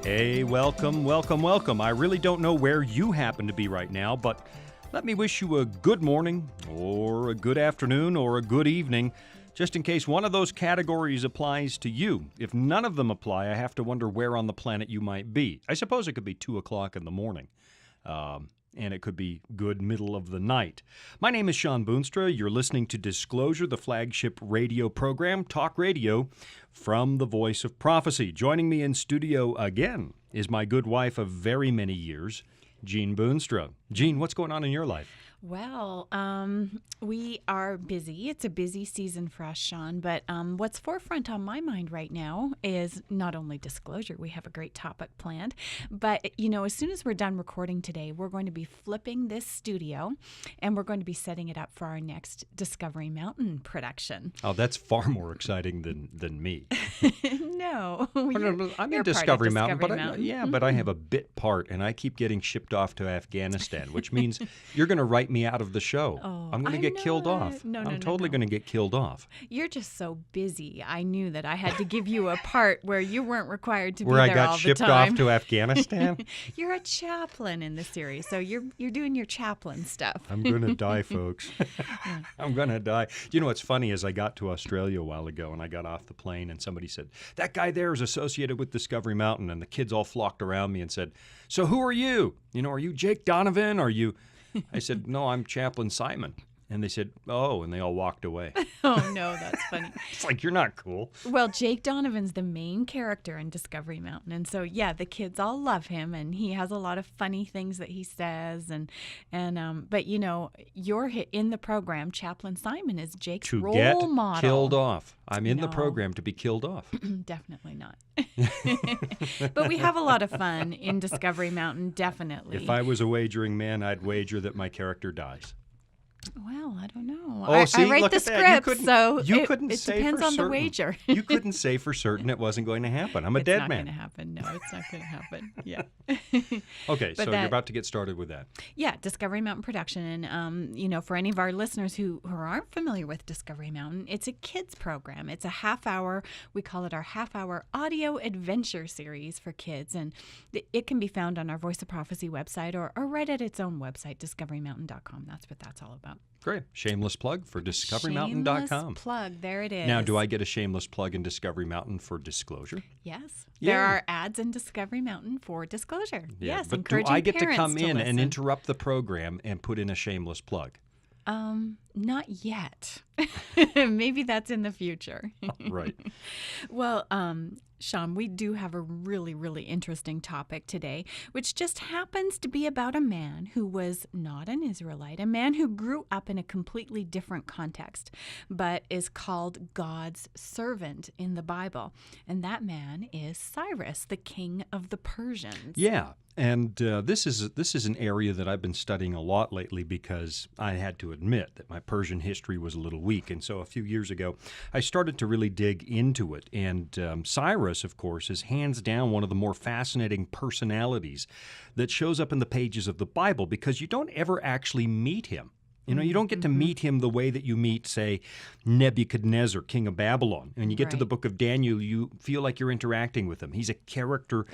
Hey, welcome, welcome, welcome. I really don't know where you happen to be right now, but let me wish you a good morning, or a good afternoon, or a good evening, just in case one of those categories applies to you. If none of them apply, I have to wonder where on the planet you might be. I suppose it could be 2 o'clock in the morning, and it could be good middle of the night. My name is Shawn Boonstra. You're listening to Disclosure, the flagship radio program, talk radio, from the Voice of Prophecy. Joining me in studio again is my good wife of very many years, Jean Boonstra. Jean, what's going on in your life? Well, we are busy. It's a busy season for us, Shawn. But what's forefront on my mind right now is not only disclosure. We have a great topic planned. But, as soon as we're done recording today, we're going to be flipping this studio, and we're going to be setting it up for our next Discovery Mountain production. Oh, that's far more exciting than me. No. I'm in Discovery Mountain, but I have a bit part, and I keep getting shipped off to Afghanistan, which means you're going to write me out of the show. I'm going to get killed off. I'm totally going to get killed off. You're just so busy. I knew that I had to give you a part where you weren't required to be there all the time. Where I got shipped off to Afghanistan? You're a chaplain in the series, so you're doing your chaplain stuff. I'm going to die, folks. I'm going to die. You know what's funny is I got to Australia a while ago, and I got off the plane, and somebody said, that guy there is associated with Discovery Mountain, and the kids all flocked around me and said, so who are you? Are you Jake Donovan? Are you... I said, no, I'm Chaplain Simon. And they said, oh, and they all walked away. Oh, no, that's funny. It's like, you're not cool. Well, Jake Donovan's the main character in Discovery Mountain. And so, yeah, the kids all love him, and he has a lot of funny things that he says. But, you're in the program. Chaplain Simon is Jake's role model. Killed off. I'm in the program to be killed off. Definitely not. But we have a lot of fun in Discovery Mountain, definitely. If I was a wagering man, I'd wager that my character dies. Well, I don't know. Oh, see, I write look the at that. script, so it depends on the wager. You couldn't say for certain it wasn't going to happen. I'm a dead man. It's not going to happen. No, it's not going to happen. Yeah. Okay, so you're about to get started with that. Yeah, Discovery Mountain production. And, for any of our listeners who aren't familiar with Discovery Mountain, it's a kids program. It's a half-hour, we call it our half-hour audio adventure series for kids. And it can be found on our Voice of Prophecy website or right at its own website, discoverymountain.com. That's what that's all about. Great. Shameless plug for discoverymountain.com. Shameless plug. There it is. Now, do I get a shameless plug in Discovery Mountain for disclosure? Yes. Yeah. There are ads in Discovery Mountain for disclosure. Yeah, yes. But do I get to come in listen. and interrupt the program and put in a shameless plug? Not yet. Maybe that's in the future. Right. Well, Shawn, we do have a really, really interesting topic today, which just happens to be about a man who was not an Israelite, a man who grew up in a completely different context, but is called God's servant in the Bible. And that man is Cyrus, the king of the Persians. Yeah. And this is an area that I've been studying a lot lately because I had to admit that my Persian history was a little weak. And so a few years ago, I started to really dig into it. And Cyrus, of course, is hands down one of the more fascinating personalities that shows up in the pages of the Bible because you don't ever actually meet him. You don't get to meet him the way that you meet, say, Nebuchadnezzar, king of Babylon. And you get to the book of Daniel, you feel like you're interacting with him. He's a character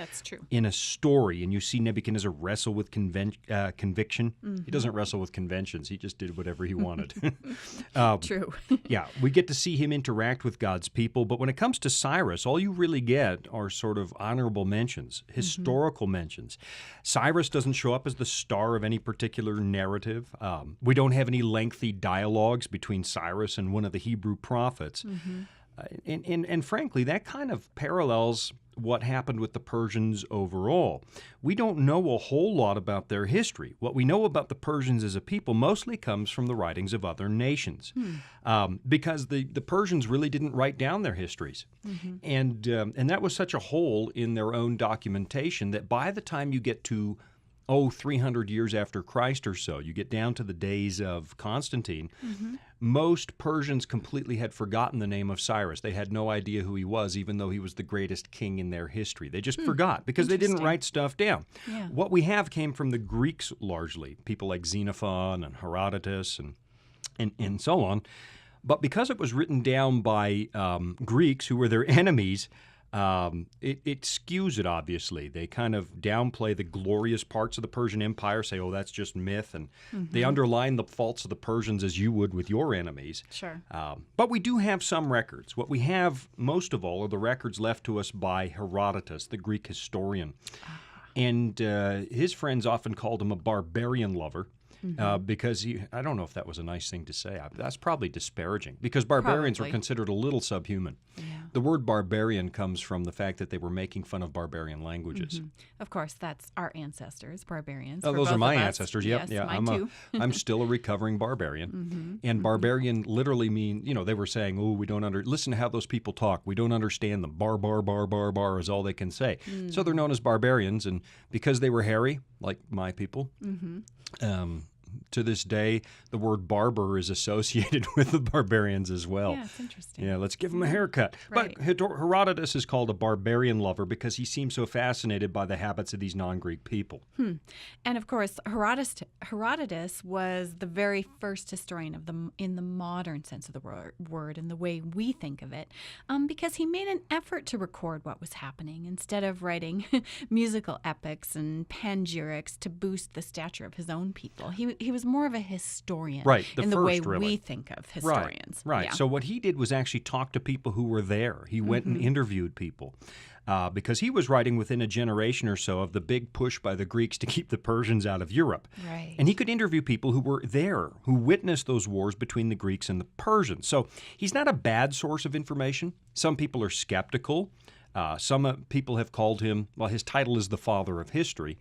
in a story, and you see Nebuchadnezzar wrestle with conviction. Mm-hmm. He doesn't wrestle with conventions. He just did whatever he wanted. True. Yeah, we get to see him interact with God's people. But when it comes to Cyrus, all you really get are sort of honorable mentions, historical mentions. Cyrus doesn't show up as the star of any particular narrative. We don't have any lengthy dialogues between Cyrus and one of the Hebrew prophets. And frankly, that kind of parallels what happened with the Persians overall. We don't know a whole lot about their history. What we know about the Persians as a people mostly comes from the writings of other nations, because the Persians really didn't write down their histories. And that was such a hole in their own documentation that by the time you get to 300 years after Christ or so, you get down to the days of Constantine, most Persians completely had forgotten the name of Cyrus. They had no idea who he was, even though he was the greatest king in their history. They just forgot because they didn't write stuff down. Yeah. What we have came from the Greeks largely, people like Xenophon and Herodotus and so on. But because it was written down by Greeks who were their enemies, it skews it, obviously. They kind of downplay the glorious parts of the Persian Empire, say, oh, that's just myth, and they underline the faults of the Persians as you would with your enemies. Sure. But we do have some records. What we have, most of all, are the records left to us by Herodotus, the Greek historian. And his friends often called him a barbarian lover. Because I don't know if that was a nice thing to say. That's probably disparaging because barbarians are considered a little subhuman. Yeah. The word barbarian comes from the fact that they were making fun of barbarian languages. Of course, that's our ancestors, barbarians. Oh, for those both are my of us. ancestors. Yep, Yes, yeah. mine too. I'm still a recovering barbarian. And barbarian literally mean, they were saying, oh, we don't listen to how those people talk. We don't understand them. Bar, bar, bar, bar, bar is all they can say. So they're known as barbarians. And because they were hairy, like my people, to this day, the word barber is associated with the barbarians as well. Yeah, it's interesting. Yeah, let's give him a haircut. Right. But Herodotus is called a barbarian lover because he seems so fascinated by the habits of these non-Greek people. And of course, Herodotus was the very first historian of in the modern sense of the word and the way we think of it, because he made an effort to record what was happening instead of writing musical epics and panegyrics to boost the stature of his own people. He was more of a historian in the way we think of historians. Right. Yeah. So what he did was actually talk to people who were there. He went and interviewed people. Because he was writing within a generation or so of the big push by the Greeks to keep the Persians out of Europe. Right. And he could interview people who were there, who witnessed those wars between the Greeks and the Persians. So he's not a bad source of information. Some people are skeptical. Some people have called him, well, his title is the father of history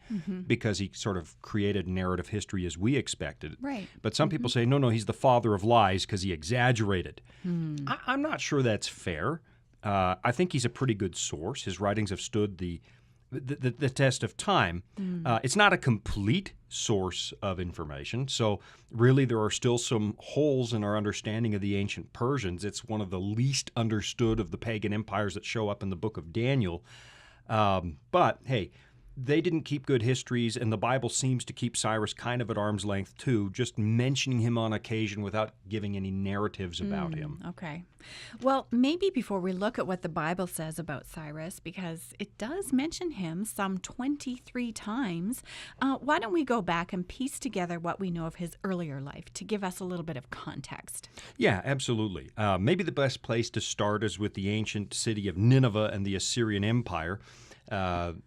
because he sort of created narrative history as we expected. Right. But some people say, no, he's the father of lies because he exaggerated. I'm not sure that's fair. I think he's a pretty good source. His writings have stood the test of time. It's not a complete source of information. So really there are still some holes in our understanding of the ancient Persians. It's one of the least understood of the pagan empires that show up in the book of Daniel. But hey, they didn't keep good histories, and the Bible seems to keep Cyrus kind of at arm's length too, just mentioning him on occasion without giving any narratives about him. Okay. Well, maybe before we look at what the Bible says about Cyrus, because it does mention him some 23 times, why don't we go back and piece together what we know of his earlier life to give us a little bit of context? Yeah, absolutely. Maybe the best place to start is with the ancient city of Nineveh and the Assyrian Empire.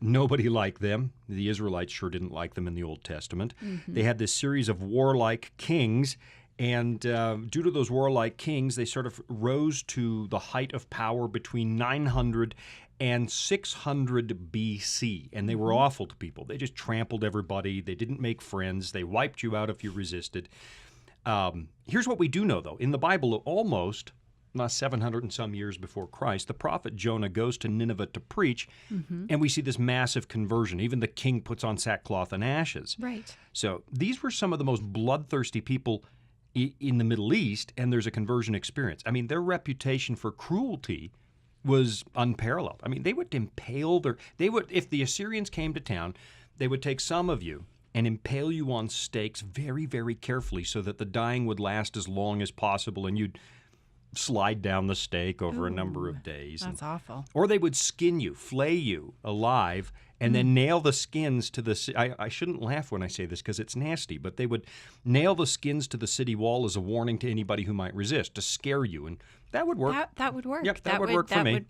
Nobody liked them. The Israelites sure didn't like them in the Old Testament. They had this series of warlike kings, and due to those warlike kings, they sort of rose to the height of power between 900 and 600 BC, and they were awful to people. They just trampled everybody. They didn't make friends. They wiped you out if you resisted. Here's what we do know, though. In the Bible, almost 700 and some years before Christ, the prophet Jonah goes to Nineveh to preach, and we see this massive conversion. Even the king puts on sackcloth and ashes. Right. So these were some of the most bloodthirsty people in the Middle East, and there's a conversion experience. I mean, their reputation for cruelty was unparalleled. I mean, they would impale if the Assyrians came to town, they would take some of you and impale you on stakes very, very carefully so that the dying would last as long as possible, and you'd slide down the stake over a number of days. That's awful. Or they would skin you, flay you alive, and then nail the skins to the... I shouldn't laugh when I say this because it's nasty, but they would nail the skins to the city wall as a warning to anybody who might resist, to scare you, and that would work. That would work. Yep, that would work for me.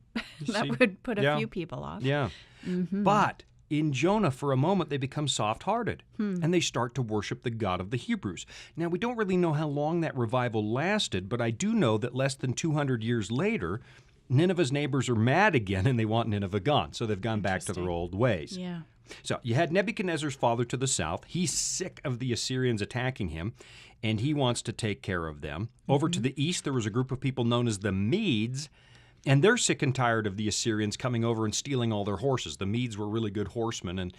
That would put a few people off. Yeah. But in Jonah, for a moment, they become soft-hearted, and they start to worship the God of the Hebrews. Now, we don't really know how long that revival lasted, but I do know that less than 200 years later, Nineveh's neighbors are mad again, and they want Nineveh gone, so they've gone back to their old ways. Yeah. So you had Nebuchadnezzar's father to the south. He's sick of the Assyrians attacking him, and he wants to take care of them. Over to the east, there was a group of people known as the Medes, and they're sick and tired of the Assyrians coming over and stealing all their horses. The Medes were really good horsemen, and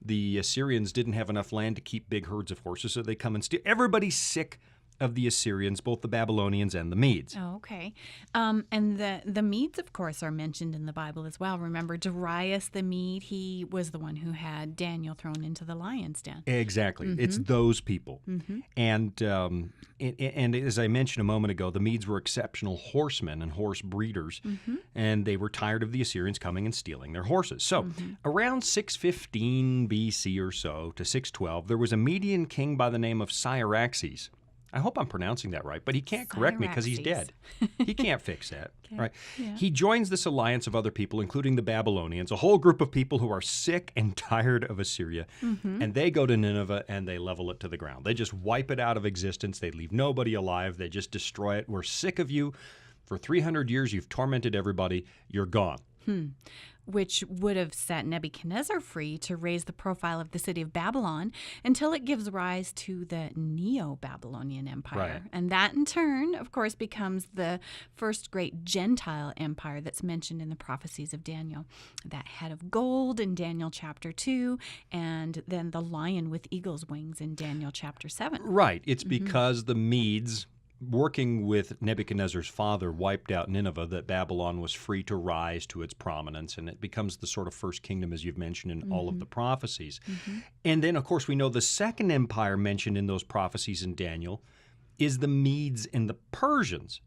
the Assyrians didn't have enough land to keep big herds of horses, so they come and steal. Everybody's sick of the Assyrians, both the Babylonians and the Medes. Oh, okay. And the Medes, of course, are mentioned in the Bible as well. Remember, Darius the Mede, he was the one who had Daniel thrown into the lion's den. Exactly. It's those people. And as I mentioned a moment ago, the Medes were exceptional horsemen and horse breeders, and they were tired of the Assyrians coming and stealing their horses. So around 615 BC or so to 612, there was a Median king by the name of Cyrus. I hope I'm pronouncing that right, but he can't correct me because he's dead. He can't fix that. Right? Yeah. He joins this alliance of other people, including the Babylonians, a whole group of people who are sick and tired of Assyria, and they go to Nineveh and they level it to the ground. They just wipe it out of existence. They leave nobody alive. They just destroy it. We're sick of you. For 300 years, you've tormented everybody. You're gone. Which would have set Nebuchadnezzar free to raise the profile of the city of Babylon until it gives rise to the Neo-Babylonian Empire. Right. And that, in turn, of course, becomes the first great Gentile empire that's mentioned in the prophecies of Daniel. That head of gold in Daniel chapter 2, and then the lion with eagle's wings in Daniel chapter 7. Right. It's because the Medes, working with Nebuchadnezzar's father, wiped out Nineveh, that Babylon was free to rise to its prominence, and it becomes the sort of first kingdom, as you've mentioned in all of the prophecies. And then, of course, we know the second empire mentioned in those prophecies in Daniel is the Medes and the Persians,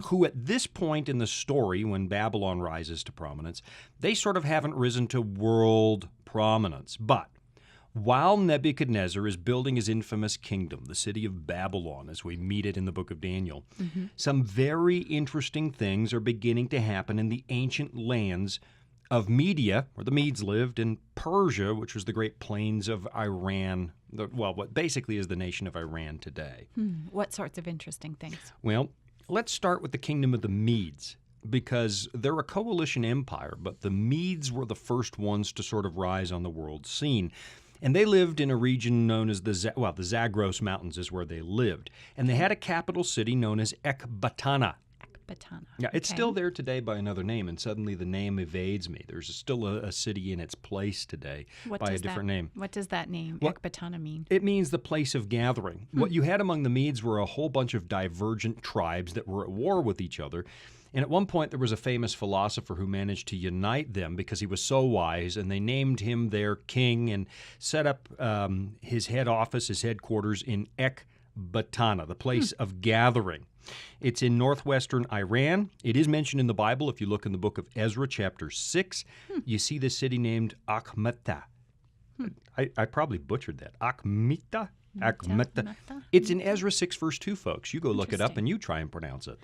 who at this point in the story, when Babylon rises to prominence, they sort of haven't risen to world prominence. But while Nebuchadnezzar is building his infamous kingdom, the city of Babylon, as we meet it in the book of Daniel, some very interesting things are beginning to happen in the ancient lands of Media, where the Medes lived, and Persia, which was the great plains of Iran, what basically is the nation of Iran today. What sorts of interesting things? Well, let's start with the kingdom of the Medes, because they're a coalition empire, but the Medes were the first ones to sort of rise on the world scene. And they lived in a region known as the Zagros Mountains is where they lived. And they had a capital city known as Ecbatana. Yeah, it's still there today by another name, and suddenly the name evades me. There's still a city in its place today by a different name. What does that name, Ecbatana, mean? It means the place of gathering. What you had among the Medes were a whole bunch of divergent tribes that were at war with each other. And at one point, there was a famous philosopher who managed to unite them because he was so wise, and they named him their king and set up his head office, his headquarters in Ecbatana, the place of gathering. It's in northwestern Iran. It is mentioned in the Bible. If you look in the book of Ezra, chapter 6, you see the city named Akhmeta. I probably butchered that. Akhmeta? Akhmeta. It's in Ezra 6, verse 2, folks. You go look it up and you try and pronounce it.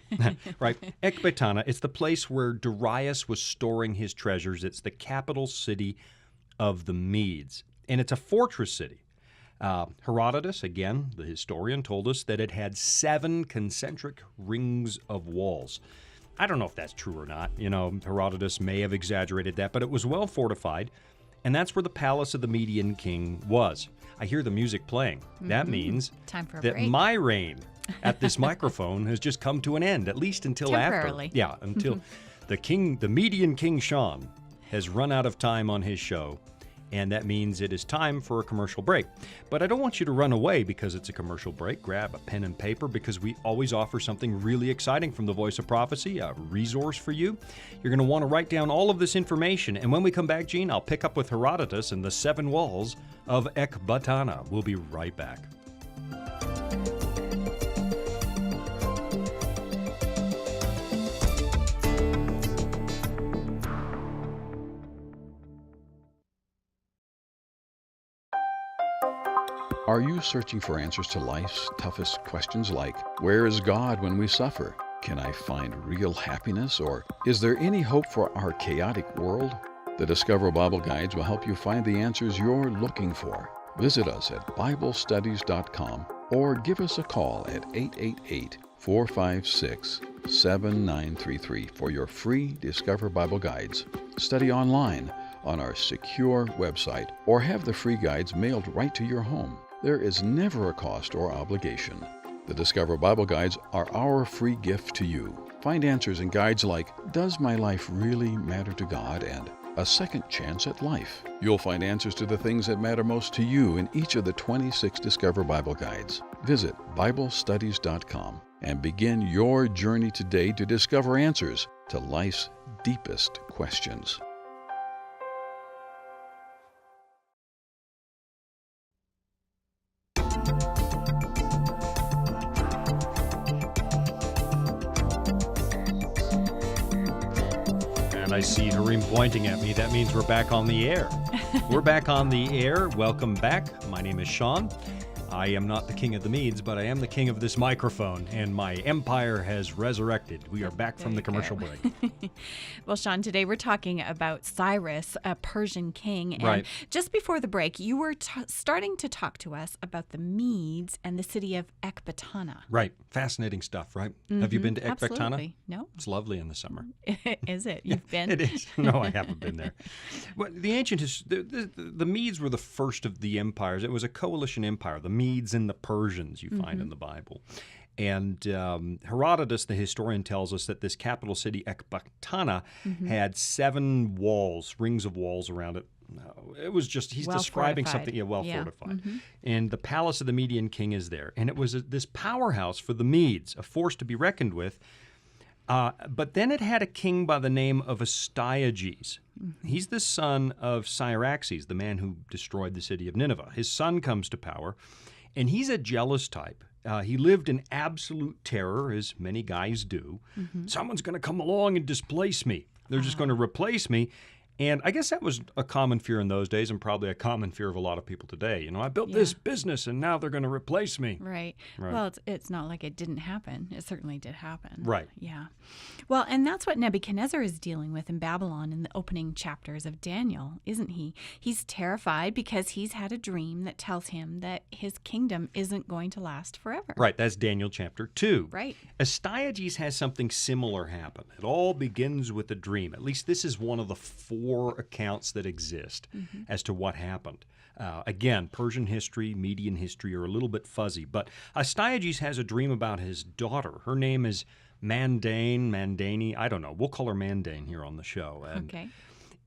Right? Ecbatana, it's the place where Darius was storing his treasures. It's the capital city of the Medes. And it's a fortress city. Herodotus, again, the historian, told us that it had 7 concentric rings of walls. I don't know if that's true or not. You know, Herodotus may have exaggerated that, but it was well fortified. And that's where the palace of the Median king was. I hear the music playing. That means Time for a that break. my reign at this microphone has just come to an end, at least until Temporarily. after. Yeah, until the Median king Shawn has run out of time on his show. And that means it is time for a commercial break. But I don't want you to run away because it's a commercial break. Grab a pen and paper because we always offer something really exciting from the Voice of Prophecy, a resource for you. You're going to want to write down all of this information. And when we come back, Gene, I'll pick up with Herodotus and the 7 walls of Ecbatana. We'll be right back. Are you searching for answers to life's toughest questions like, where is God when we suffer? Can I find real happiness? Or is there any hope for our chaotic world? The Discover Bible Guides will help you find the answers you're looking for. Visit us at BibleStudies.com or give us a call at 888-456-7933 for your free Discover Bible Guides. Study online on our secure website or have the free guides mailed right to your home. There is never a cost or obligation. The Discover Bible Guides are our free gift to you. Find answers in guides like, Does my life really matter to God? And a second chance at life. You'll find answers to the things that matter most to you in each of the 26 Discover Bible Guides. Visit BibleStudies.com and begin your journey today to discover answers to life's deepest questions. And I see Harim pointing at me. That means we're back on the air. We're back on the air. Welcome back. My name is Shawn. I am not the king of the Medes, but I am the king of this microphone, and my empire has resurrected. We are back from the commercial break. Well, Shawn, today we're talking about Cyrus, a Persian king. And Right. just before the break, you were starting to talk to us about the Medes and the city of Ecbatana. Right. Fascinating stuff, right? Have you been to Ecbatana? Absolutely. No? It's lovely in the summer. Is it? You've been? It is. No, I haven't been there. Well, the ancient the Medes were the first of the empires. It was a coalition empire. The Medes and the Persians you find in the Bible. And Herodotus, the historian, tells us that this capital city, Ecbatana, had 7 walls, rings of walls around it. It was just, he's Well describing fortified. something, well Yeah. fortified. And the palace of the Median king is there. And it was this powerhouse for the Medes, a force to be reckoned with. But then it had a king by the name of Astyages. He's the son of Cyaxares, the man who destroyed the city of Nineveh. His son comes to power, and he's a jealous type. He lived in absolute terror, as many guys do. Someone's going to come along and displace me. They're just going to replace me. And I guess that was a common fear in those days and probably a common fear of a lot of people today. You know, I built this business and now they're going to replace me. Right. Well, it's not like it didn't happen. It certainly did happen. Right. Yeah. Well, and that's what Nebuchadnezzar is dealing with in Babylon in the opening chapters of Daniel, isn't he? He's terrified because he's had a dream that tells him that his kingdom isn't going to last forever. Right. That's Daniel chapter 2. Right. Astyages has something similar happen. It all begins with a dream. At least this is one of the 4 accounts that exist as to what happened. Again, Persian history, Median history are a little bit fuzzy, but Astyages has a dream about his daughter. Her name is Mandane, I don't know. We'll call her Mandane here on the show. And Okay.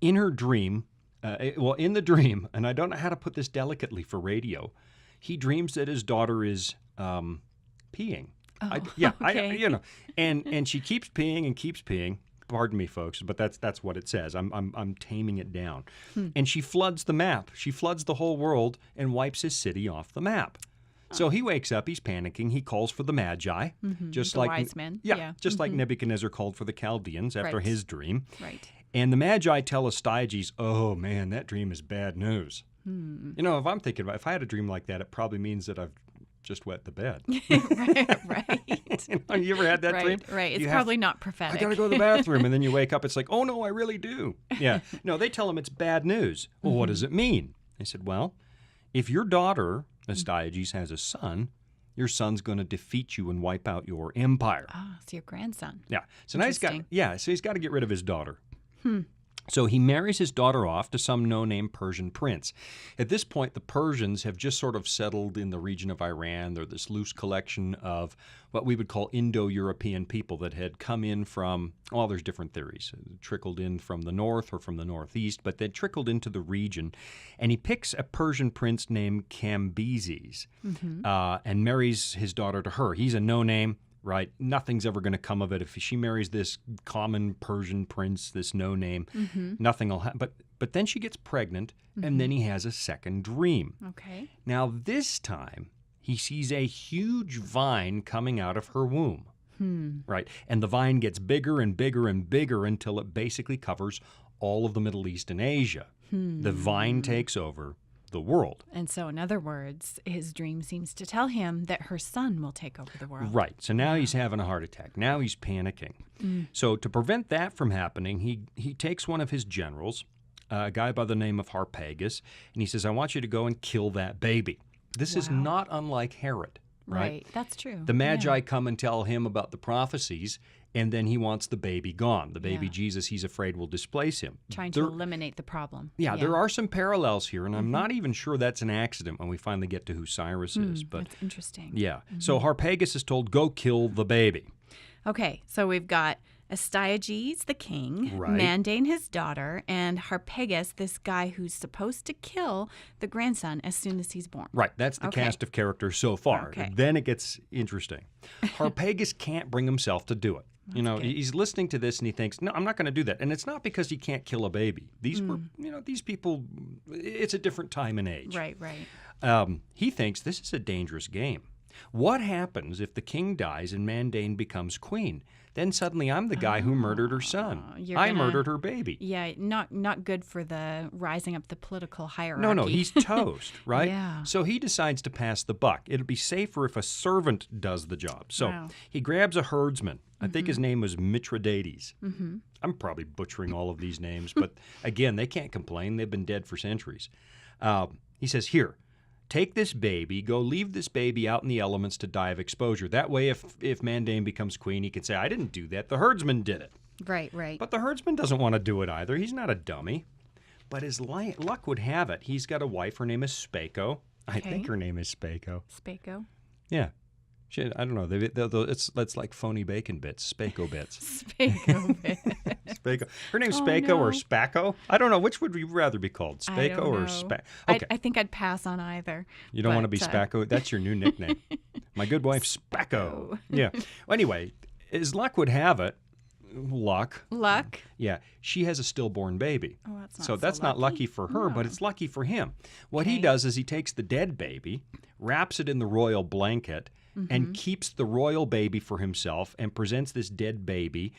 in her dream, in the dream, and I don't know how to put this delicately for radio, he dreams that his daughter is peeing. okay. And she keeps peeing and keeps peeing. Pardon me, folks, but that's what it says. I'm taming it down. And she floods the map. She floods the whole world and wipes his city off the map. So he wakes up, he's panicking, he calls for the Magi, just The like wise men. Yeah, just like Nebuchadnezzar called for the Chaldeans after Right. his dream. Right. And the Magi tell Astyages, "Oh man, that dream is bad news." You know, if I'm thinking about, if I had a dream like that, it probably means that I've just wet the bed. Right. You ever had that Right. dream? Right. It's You have- probably not I prophetic. got to go to the bathroom. And then you wake up, it's like, oh, no, I really do. Yeah. No, they tell him it's bad news. Well, what does it mean? They said, well, if your daughter, Astyages, has a son, your son's going to defeat you and wipe out your empire. Ah, it's your grandson. Yeah. So now he's got to get rid of his daughter. Hmm. So he marries his daughter off to some no-name Persian prince. At this point, the Persians have just sort of settled in the region of Iran. They're this loose collection of what we would call Indo-European people that had come in from, well, there's different theories, trickled in from the north or from the northeast, but they trickled into the region. And he picks a Persian prince named Cambyses and marries his daughter to her. He's a no-name. Right? Nothing's ever going to come of it. If she marries this common Persian prince, this no-name, nothing will happen. But then she gets pregnant, and then he has a second dream. Okay. Now, this time, he sees a huge vine coming out of her womb. Right? And the vine gets bigger and bigger and bigger until it basically covers all of the Middle East and Asia. The vine takes over the world. And so, in other words, his dream seems to tell him that her son will take over the world. Right. So now he's having a heart attack. Now he's panicking. So to prevent that from happening, he takes one of his generals, a guy by the name of Harpagus, and he says, I want you to go and kill that baby. This is not unlike Herod. Right? That's true. The Magi come and tell him about the prophecies, and then he wants the baby gone. The baby Yeah. Jesus, he's afraid, will displace him. Trying to eliminate the problem. Yeah, there are some parallels here, and I'm not even sure that's an accident when we finally get to who Cyrus is. But That's interesting. yeah, so Harpagus is told, go kill the baby. Okay, so we've got Astyages, the king, Right. Mandane, his daughter, and Harpagus, this guy who's supposed to kill the grandson as soon as he's born. Right, that's the Okay. cast of characters so far. Okay. Then it gets interesting. Harpagus can't bring himself to do it. good. He's listening to this and he thinks, no, I'm not going to do that. And it's not because he can't kill a baby. These were, these people, it's a different time and age. Right. He thinks this is a dangerous game. What happens if the king dies and Mandane becomes queen? Then suddenly I'm the guy who murdered her son. I murdered her baby. Yeah, not good for the rising up the political hierarchy. No, he's toast, right? Yeah. So he decides to pass the buck. It'll be safer if a servant does the job. So Wow. he grabs a herdsman. I think his name was Mithridates. I'm probably butchering all of these names, but again, they can't complain. They've been dead for centuries. He says, here, take this baby, go leave this baby out in the elements to die of exposure. That way, if Mandane becomes queen, he can say, I didn't do that. The herdsman did it. Right. But the herdsman doesn't want to do it either. He's not a dummy. But as luck would have it, he's got a wife. Her name is Spako. I think her name is Spako. Spako. Yeah. I don't know. It's like phony bacon bits, Spako bits. Spako. Spako. Her name's Oh, Spako no. or Spacko? I don't know. Which would you rather be called, I Spako don't or know. Spac? I- Okay. I think I'd pass on either. You don't want to be but, Spacko? That's your new nickname. My good wife, Spacko. Yeah. Well, anyway, as luck would have it, luck. Yeah, she has a stillborn baby. Oh, that's not So that's not lucky for her, but No. it's lucky for him. What he Okay. does is he takes the dead baby, wraps it in the royal blanket, and keeps the royal baby for himself and presents this dead baby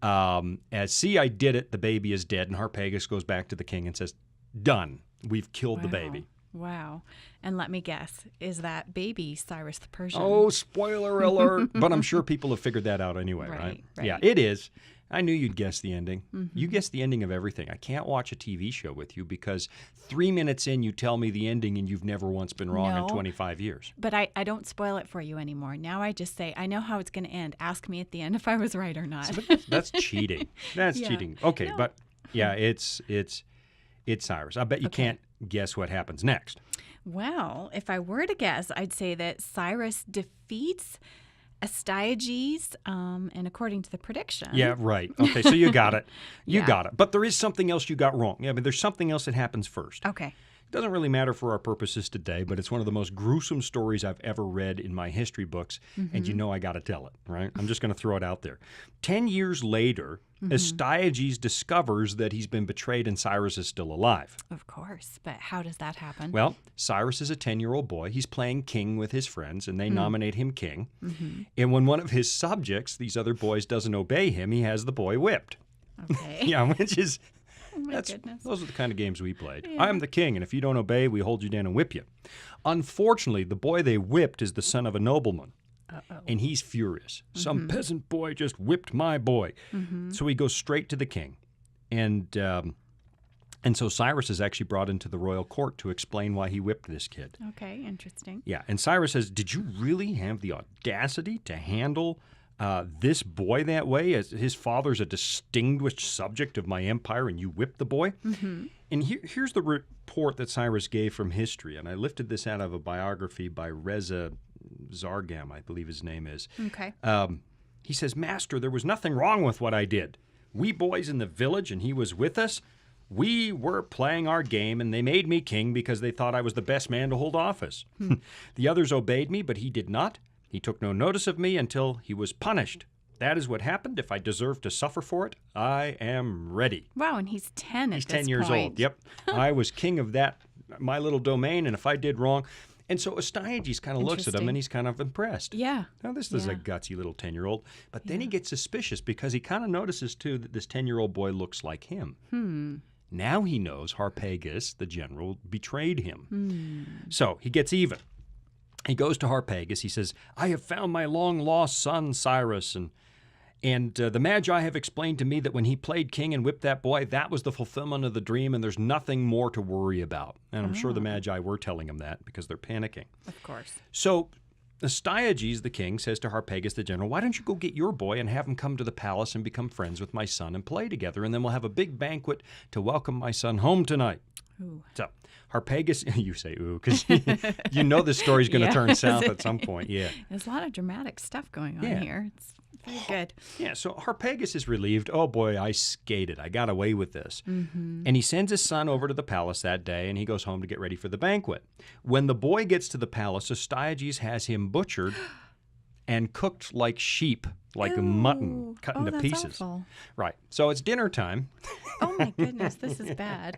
as, see, I did it, the baby is dead. And Harpagus goes back to the king and says, done, we've killed the baby. Wow. And let me guess, is that baby Cyrus the Persian? Oh, spoiler alert. But I'm sure people have figured that out anyway, right? Right. Yeah, it is. I knew you'd guess the ending. You guess the ending of everything. I can't watch a TV show with you because 3 minutes in, you tell me the ending and you've never once been wrong in No. 25 years. But I don't spoil it for you anymore. Now I just say, I know how it's going to end. Ask me at the end if I was right or not. That's cheating. That's Yeah. cheating. Okay, No. but yeah, it's Cyrus. I bet you can't guess what happens next. Well, if I were to guess, I'd say that Cyrus defeats Astyages, and according to the prediction. Yeah, right. Okay, so you got it. You Yeah. got it. But there is something else you got wrong. Yeah, but there's something else that happens first. Okay. It doesn't really matter for our purposes today, but it's one of the most gruesome stories I've ever read in my history books, and you know I got to tell it, right? I'm just going to throw it out there. 10 years later, Astyages discovers that he's been betrayed and Cyrus is still alive. Of course. But how does that happen? Well, Cyrus is a 10-year-old boy. He's playing king with his friends, and they nominate him king. And when one of his subjects, these other boys, doesn't obey him, he has the boy whipped. Okay. Yeah, which is... Oh, my goodness. Those are the kind of games we played. I'm the king, and if you don't obey, we hold you down and whip you. Unfortunately, the boy they whipped is the son of a nobleman, and he's furious. Some peasant boy just whipped my boy. So he goes straight to the king, and so Cyrus is actually brought into the royal court to explain why he whipped this kid. Okay, interesting. Yeah, and Cyrus says, did you really have the audacity to handle this boy that way? As his father's a distinguished subject of my empire, and you whipped the boy? And here's the report that Cyrus gave from history, and I lifted this out of a biography by Reza Zargam, I believe his name is. Okay. He says, Master, there was nothing wrong with what I did. We boys in the village, and he was with us, we were playing our game, and they made me king because they thought I was the best man to hold office. The others obeyed me, but he did not. He took no notice of me until he was punished. That is what happened. If I deserve to suffer for it, I am ready. Wow, and he's 10 at He's this 10 years point. old. Yep. I was king of that, my little domain, and if I did wrong... And so Astyages kind of looks at him, and he's kind of impressed. Yeah. Now, this is a gutsy little 10-year-old. But then he gets suspicious because he kind of notices, too, that this 10-year-old boy looks like him. Now he knows Harpagus, the general, betrayed him. So he gets even. He goes to Harpagus. He says, I have found my long-lost son, Cyrus, and the Magi have explained to me that when he played king and whipped that boy, that was the fulfillment of the dream, and there's nothing more to worry about. And I'm sure the Magi were telling him that because they're panicking. Of course. So Astyages, the king, says to Harpagus, the general, why don't you go get your boy and have him come to the palace and become friends with my son and play together, and then we'll have a big banquet to welcome my son home tonight. Ooh. So Harpagus, you say ooh, because you know this story's going to turn south at some point. Yeah. There's a lot of dramatic stuff going on here. It's very good. Yeah, so Harpagus is relieved. Oh boy, I skated. I got away with this. And he sends his son over to the palace that day, and he goes home to get ready for the banquet. When the boy gets to the palace, Astyages has him butchered and cooked like sheep, like a mutton, cut into pieces. Awful. Right. So it's dinner time. Oh my goodness, this is bad.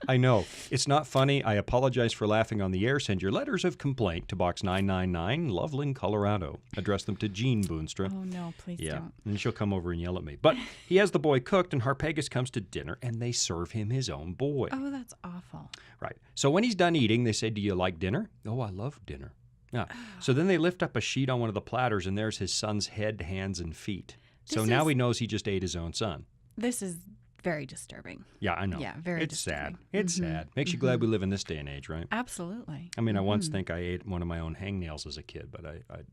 I know. It's not funny. I apologize for laughing on the air. Send your letters of complaint to Box 999, Loveland, Colorado. Address them to Jean Boonstra. Oh no, please don't. And she'll come over and yell at me. But he has the boy cooked, and Harpagus comes to dinner, and they serve him his own boy. Oh, that's awful. Right. So when he's done eating, they say, "Do you like dinner?" "Oh, I love dinner." Yeah. So then they lift up a sheet on one of the platters, and there's his son's head, hands, and feet. So now he knows he just ate his own son. This is very disturbing. Yeah, I know. Yeah, very It's disturbing. sad. It's sad. Makes you glad we live in this day and age, right? Absolutely. I mean, I once think I ate one of my own hangnails as a kid, but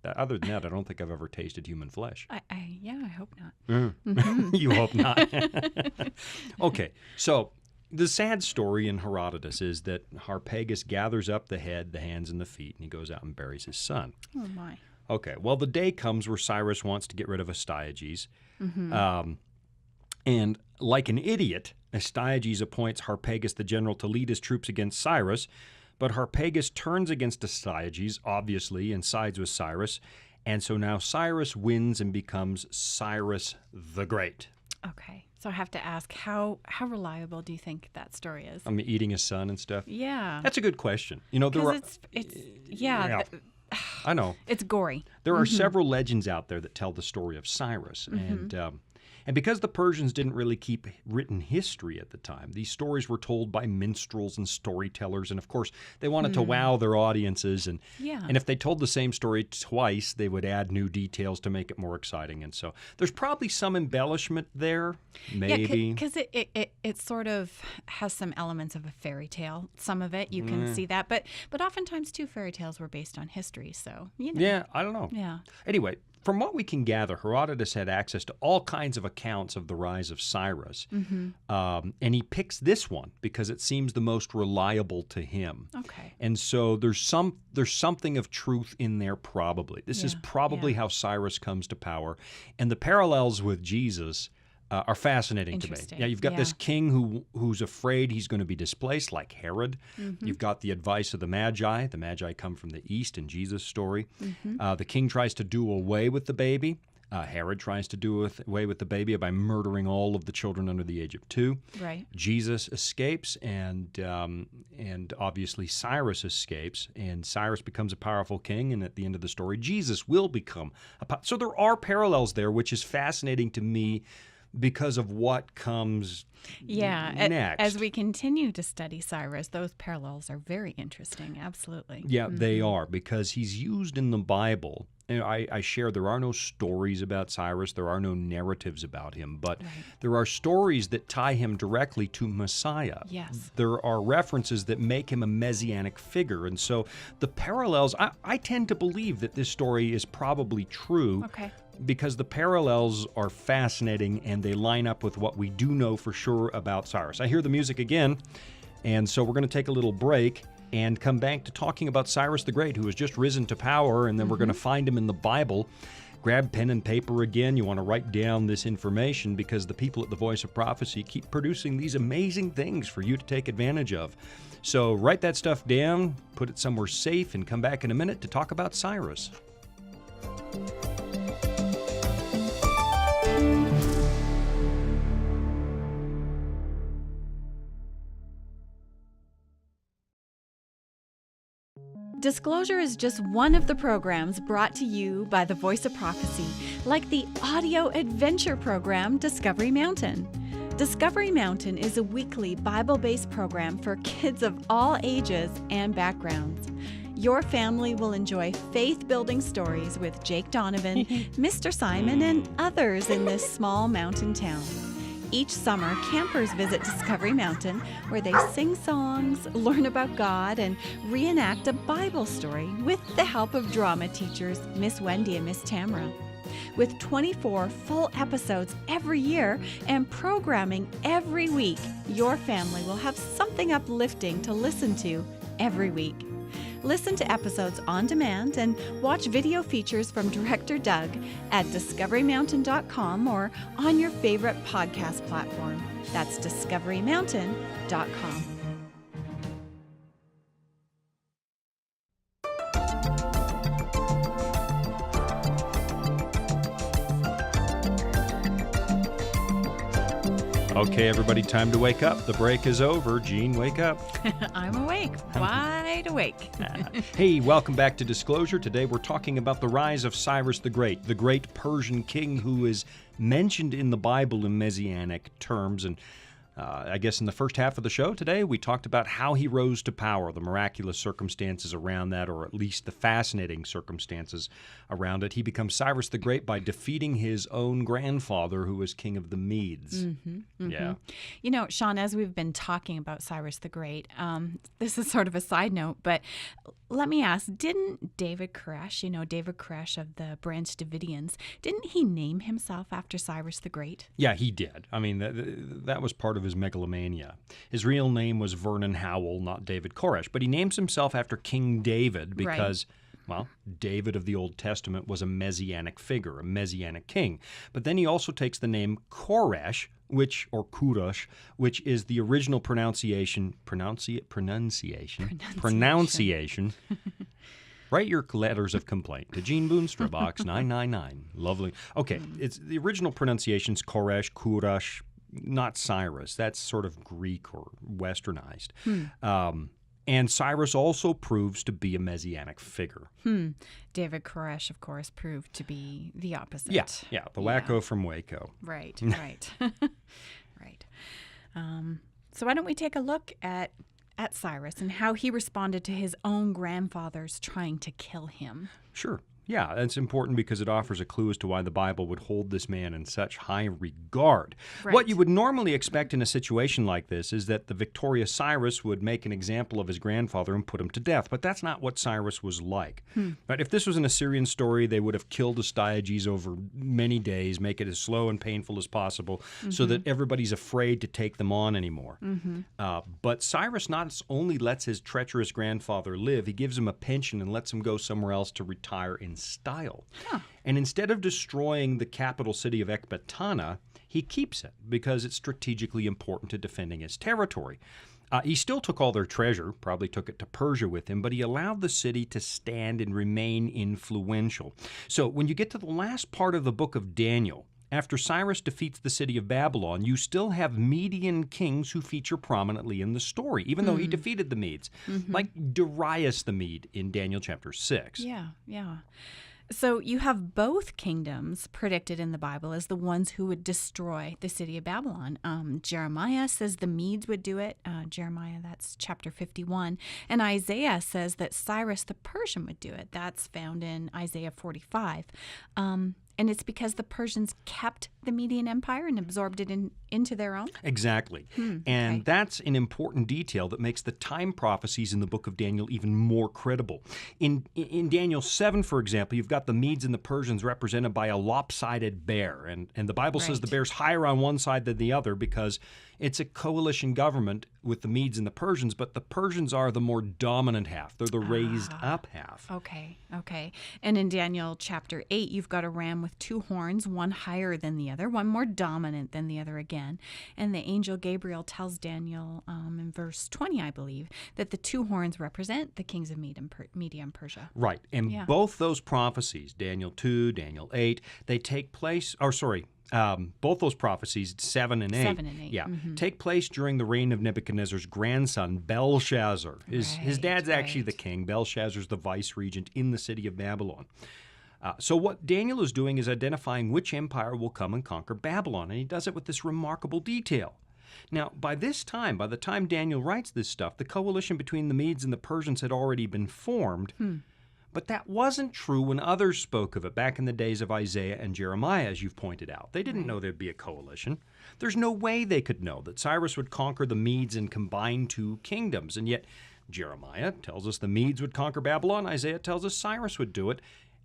other than that, I don't think I've ever tasted human flesh. I hope not. You hope not. Okay, so the sad story in Herodotus is that Harpagus gathers up the head, the hands, and the feet, and he goes out and buries his son. Oh my. Okay, well, the day comes where Cyrus wants to get rid of Astyages. And like an idiot, Astyages appoints Harpagus the general to lead his troops against Cyrus, but Harpagus turns against Astyages, obviously, and sides with Cyrus. And so now Cyrus wins and becomes Cyrus the Great. Okay. So I have to ask, how reliable do you think that story is? I mean, eating his son and stuff? Yeah. That's a good question. You know, there are... Yeah. I know. It's gory. There are several legends out there that tell the story of Cyrus. And because the Persians didn't really keep written history at the time, these stories were told by minstrels and storytellers. And of course, they wanted to wow their audiences. And if they told the same story twice, they would add new details to make it more exciting. And so there's probably some embellishment there, maybe. Yeah, because it sort of has some elements of a fairy tale. Some of it, you can see that. But oftentimes, too, fairy tales were based on history. So, you know. Yeah, I don't know. Yeah. Anyway, from what we can gather, Herodotus had access to all kinds of accounts of the rise of Cyrus. And he picks this one because it seems the most reliable to him. Okay. And so there's something of truth in there probably. This is probably how Cyrus comes to power. And the parallels with Jesus are fascinating to me. Yeah, you've got this king who's afraid he's going to be displaced, like Herod. You've got the advice of the Magi. The Magi come from the east in Jesus' story. The king tries to do away with the baby. Herod tries to do away with the baby by murdering all of the children under the age of 2. Right. Jesus escapes, and obviously Cyrus escapes, and Cyrus becomes a powerful king, and at the end of the story, Jesus will become so there are parallels there, which is fascinating to me because of what comes next. As we continue to study Cyrus, those parallels are very interesting. Absolutely. Yeah, they are, because he's used in the Bible. And I share there are no stories about Cyrus. There are no narratives about him. But there are stories that tie him directly to Messiah. Yes. There are references that make him a messianic figure. And so the parallels, I tend to believe that this story is probably true. Okay. Because the parallels are fascinating and they line up with what we do know for sure about Cyrus. I hear the music again, and so we're going to take a little break and come back to talking about Cyrus the Great, who has just risen to power, and then we're going to find him in the Bible. Grab pen and paper again. You want to write down this information because the people at the Voice of Prophecy keep producing these amazing things for you to take advantage of. So write that stuff down, put it somewhere safe, and come back in a minute to talk about Cyrus. Disclosure is just one of the programs brought to you by the Voice of Prophecy, like the audio adventure program Discovery Mountain. Discovery Mountain is a weekly Bible-based program for kids of all ages and backgrounds. Your family will enjoy faith-building stories with Jake Donovan, Mr. Simon, and others in this small mountain town. Each summer, campers visit Discovery Mountain, where they sing songs, learn about God, and reenact a Bible story with the help of drama teachers Miss Wendy and Miss Tamara. with 24 full episodes every year and programming every week. Your family will have something uplifting to listen to every week. Listen to episodes on demand and watch video features from Director Doug at discoverymountain.com or on your favorite podcast platform. That's discoverymountain.com. Okay, everybody, time to wake up. The break is over. Gene, wake up. I'm awake, wide awake. Hey, welcome back to Disclosure. Today we're talking about the rise of Cyrus the great Persian king who is mentioned in the Bible in Messianic terms. And I guess in the first half of the show today, we talked about how he rose to power, the miraculous circumstances around that, or at least the fascinating circumstances around it. He becomes Cyrus the Great by defeating his own grandfather, who was king of the Medes. Yeah. You know, Shawn, as we've been talking about Cyrus the Great, this is sort of a side note, but let me ask, didn't David Koresh of the Branch Davidians, didn't he name himself after Cyrus the Great? Yeah, he did. I mean, that was part of his megalomania. His real name was Vernon Howell, not David Koresh, but he names himself after King David because, well, David of the Old Testament was a messianic figure, a messianic king. But then he also takes the name Koresh, which is the original pronunciation. Write your letters of complaint to Gene Boonstra, Box 999. Lovely. Okay, it's the original pronunciation's Koresh, Kurash, not Cyrus. That's sort of Greek or westernized. And Cyrus also proves to be a messianic figure. David Koresh, of course, proved to be the opposite. Yeah, the wacko from Waco. Right. Right. So why don't we take a look at Cyrus and how he responded to his own grandfathers trying to kill him? Sure. Yeah, that's important because it offers a clue as to why the Bible would hold this man in such high regard. Right. What you would normally expect in a situation like this is that the victorious Cyrus would make an example of his grandfather and put him to death, but that's not what Cyrus was like. Right? If this was an Assyrian story, they would have killed Astyages over many days, make it as slow and painful as possible so that everybody's afraid to take them on anymore. But Cyrus not only lets his treacherous grandfather live, he gives him a pension and lets him go somewhere else to retire in style. And instead of destroying the capital city of Ecbatana, he keeps it because it's strategically important to defending his territory. He still took all their treasure, probably took it to Persia with him, but he allowed the city to stand and remain influential. So when you get to the last part of the book of Daniel, after Cyrus defeats the city of Babylon, you still have Median kings who feature prominently in the story, even though he defeated the Medes, like Darius the Mede in Daniel chapter 6. Yeah. So you have both kingdoms predicted in the Bible as the ones who would destroy the city of Babylon. Jeremiah says the Medes would do it. Jeremiah, that's chapter 51. And Isaiah says that Cyrus the Persian would do it. That's found in Isaiah 45. And it's because the Persians kept the Median Empire and absorbed it into their own? Exactly. And that's an important detail that makes the time prophecies in the book of Daniel even more credible. In Daniel 7, for example, you've got the Medes and the Persians represented by a lopsided bear. And the Bible says the bear's higher on one side than the other because it's a coalition government with the Medes and the Persians, but the Persians are the more dominant half. They're the raised up half. Okay. And in Daniel chapter 8, you've got a ram with two horns, one higher than the other, one more dominant than the other again. And the angel Gabriel tells Daniel in verse 20, I believe, that the two horns represent the kings of Media and Persia. Right. And both those prophecies, Daniel 2, Daniel 8, they take place, both those prophecies, 7 and 8, take place during the reign of Nebuchadnezzar's grandson, Belshazzar. His dad's actually the king. Belshazzar's the vice-regent in the city of Babylon. So what Daniel is doing is identifying which empire will come and conquer Babylon, and he does it with this remarkable detail. Now, by the time Daniel writes this stuff, the coalition between the Medes and the Persians had already been formed. But that wasn't true when others spoke of it back in the days of Isaiah and Jeremiah, as you've pointed out. They didn't know there'd be a coalition. There's no way they could know that Cyrus would conquer the Medes and combine two kingdoms. And yet Jeremiah tells us the Medes would conquer Babylon. Isaiah tells us Cyrus would do it.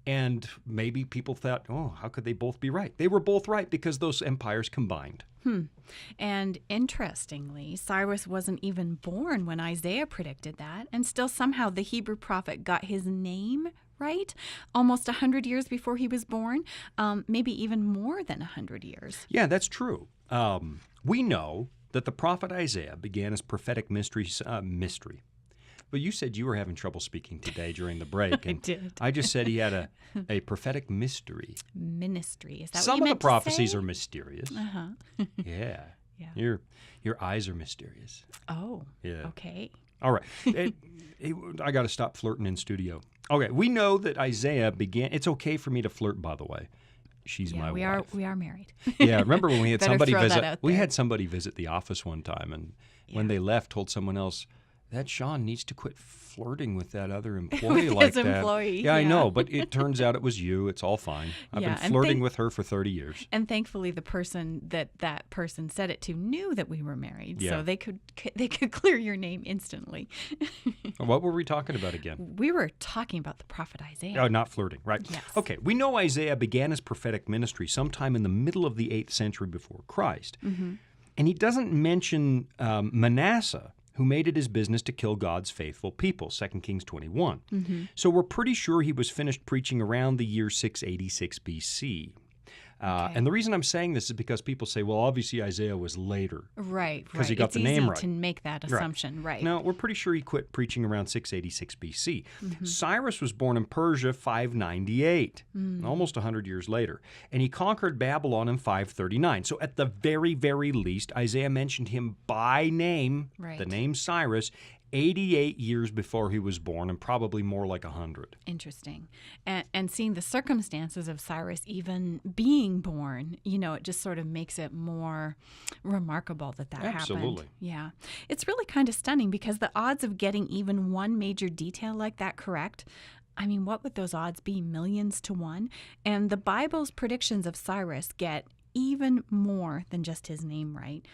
And maybe people thought, oh, how could they both be right? They were both right because those empires combined. And interestingly, Cyrus wasn't even born when Isaiah predicted that, and still somehow the Hebrew prophet got his name right almost 100 years before he was born, maybe even more than 100 years. Yeah, that's true. We know that the prophet Isaiah began his prophetic mystery. But you said you were having trouble speaking today during the break. And I did. I just said he had a prophetic mystery. Ministry. Is that Some what you of the prophecies are are mysterious. Uh-huh. Yeah. Yeah. Your eyes are mysterious. Oh, Yeah. okay. All right. I got to stop flirting in studio. Okay. We know that Isaiah began. It's okay for me to flirt, by the way. She's my wife. We are married. Yeah. Remember when we had Better somebody throw that visit? out We there. had somebody visit the office one time, and when they left, told someone else, that Shawn needs to quit flirting with that other employee With like his that. employee, Yeah, I yeah. know, but it turns out it was you. It's all fine. I've Yeah, been and flirting with her for 30 years. And thankfully, the person that person said it to knew that we were married, Yeah. so they could clear your name instantly. What were we talking about again? We were talking about the prophet Isaiah. Oh, not flirting, right? Yes. Okay, we know Isaiah began his prophetic ministry sometime in the middle of the 8th century before Christ. Mm-hmm. And he doesn't mention Manasseh, who made it his business to kill God's faithful people, 2 Kings 21. Mm-hmm. So we're pretty sure he was finished preaching around the year 686 BC. And the reason I'm saying this is because people say, well, obviously Isaiah was later. Right, 'Cause he got it's the name easy right. to make that assumption, right? No, we're pretty sure he quit preaching around 686 BC. Mm-hmm. Cyrus was born in Persia 598, almost 100 years later, and he conquered Babylon in 539. So at the very, very least, Isaiah mentioned him by name, Right. the name Cyrus, 88 years before he was born, and probably more like 100. Interesting. And seeing the circumstances of Cyrus even being born, it just sort of makes it more remarkable that Absolutely. happened. Yeah. It's really kind of stunning because the odds of getting even one major detail like that correct, I mean, what would those odds be? Millions to one? And the Bible's predictions of Cyrus get even more than just his name right.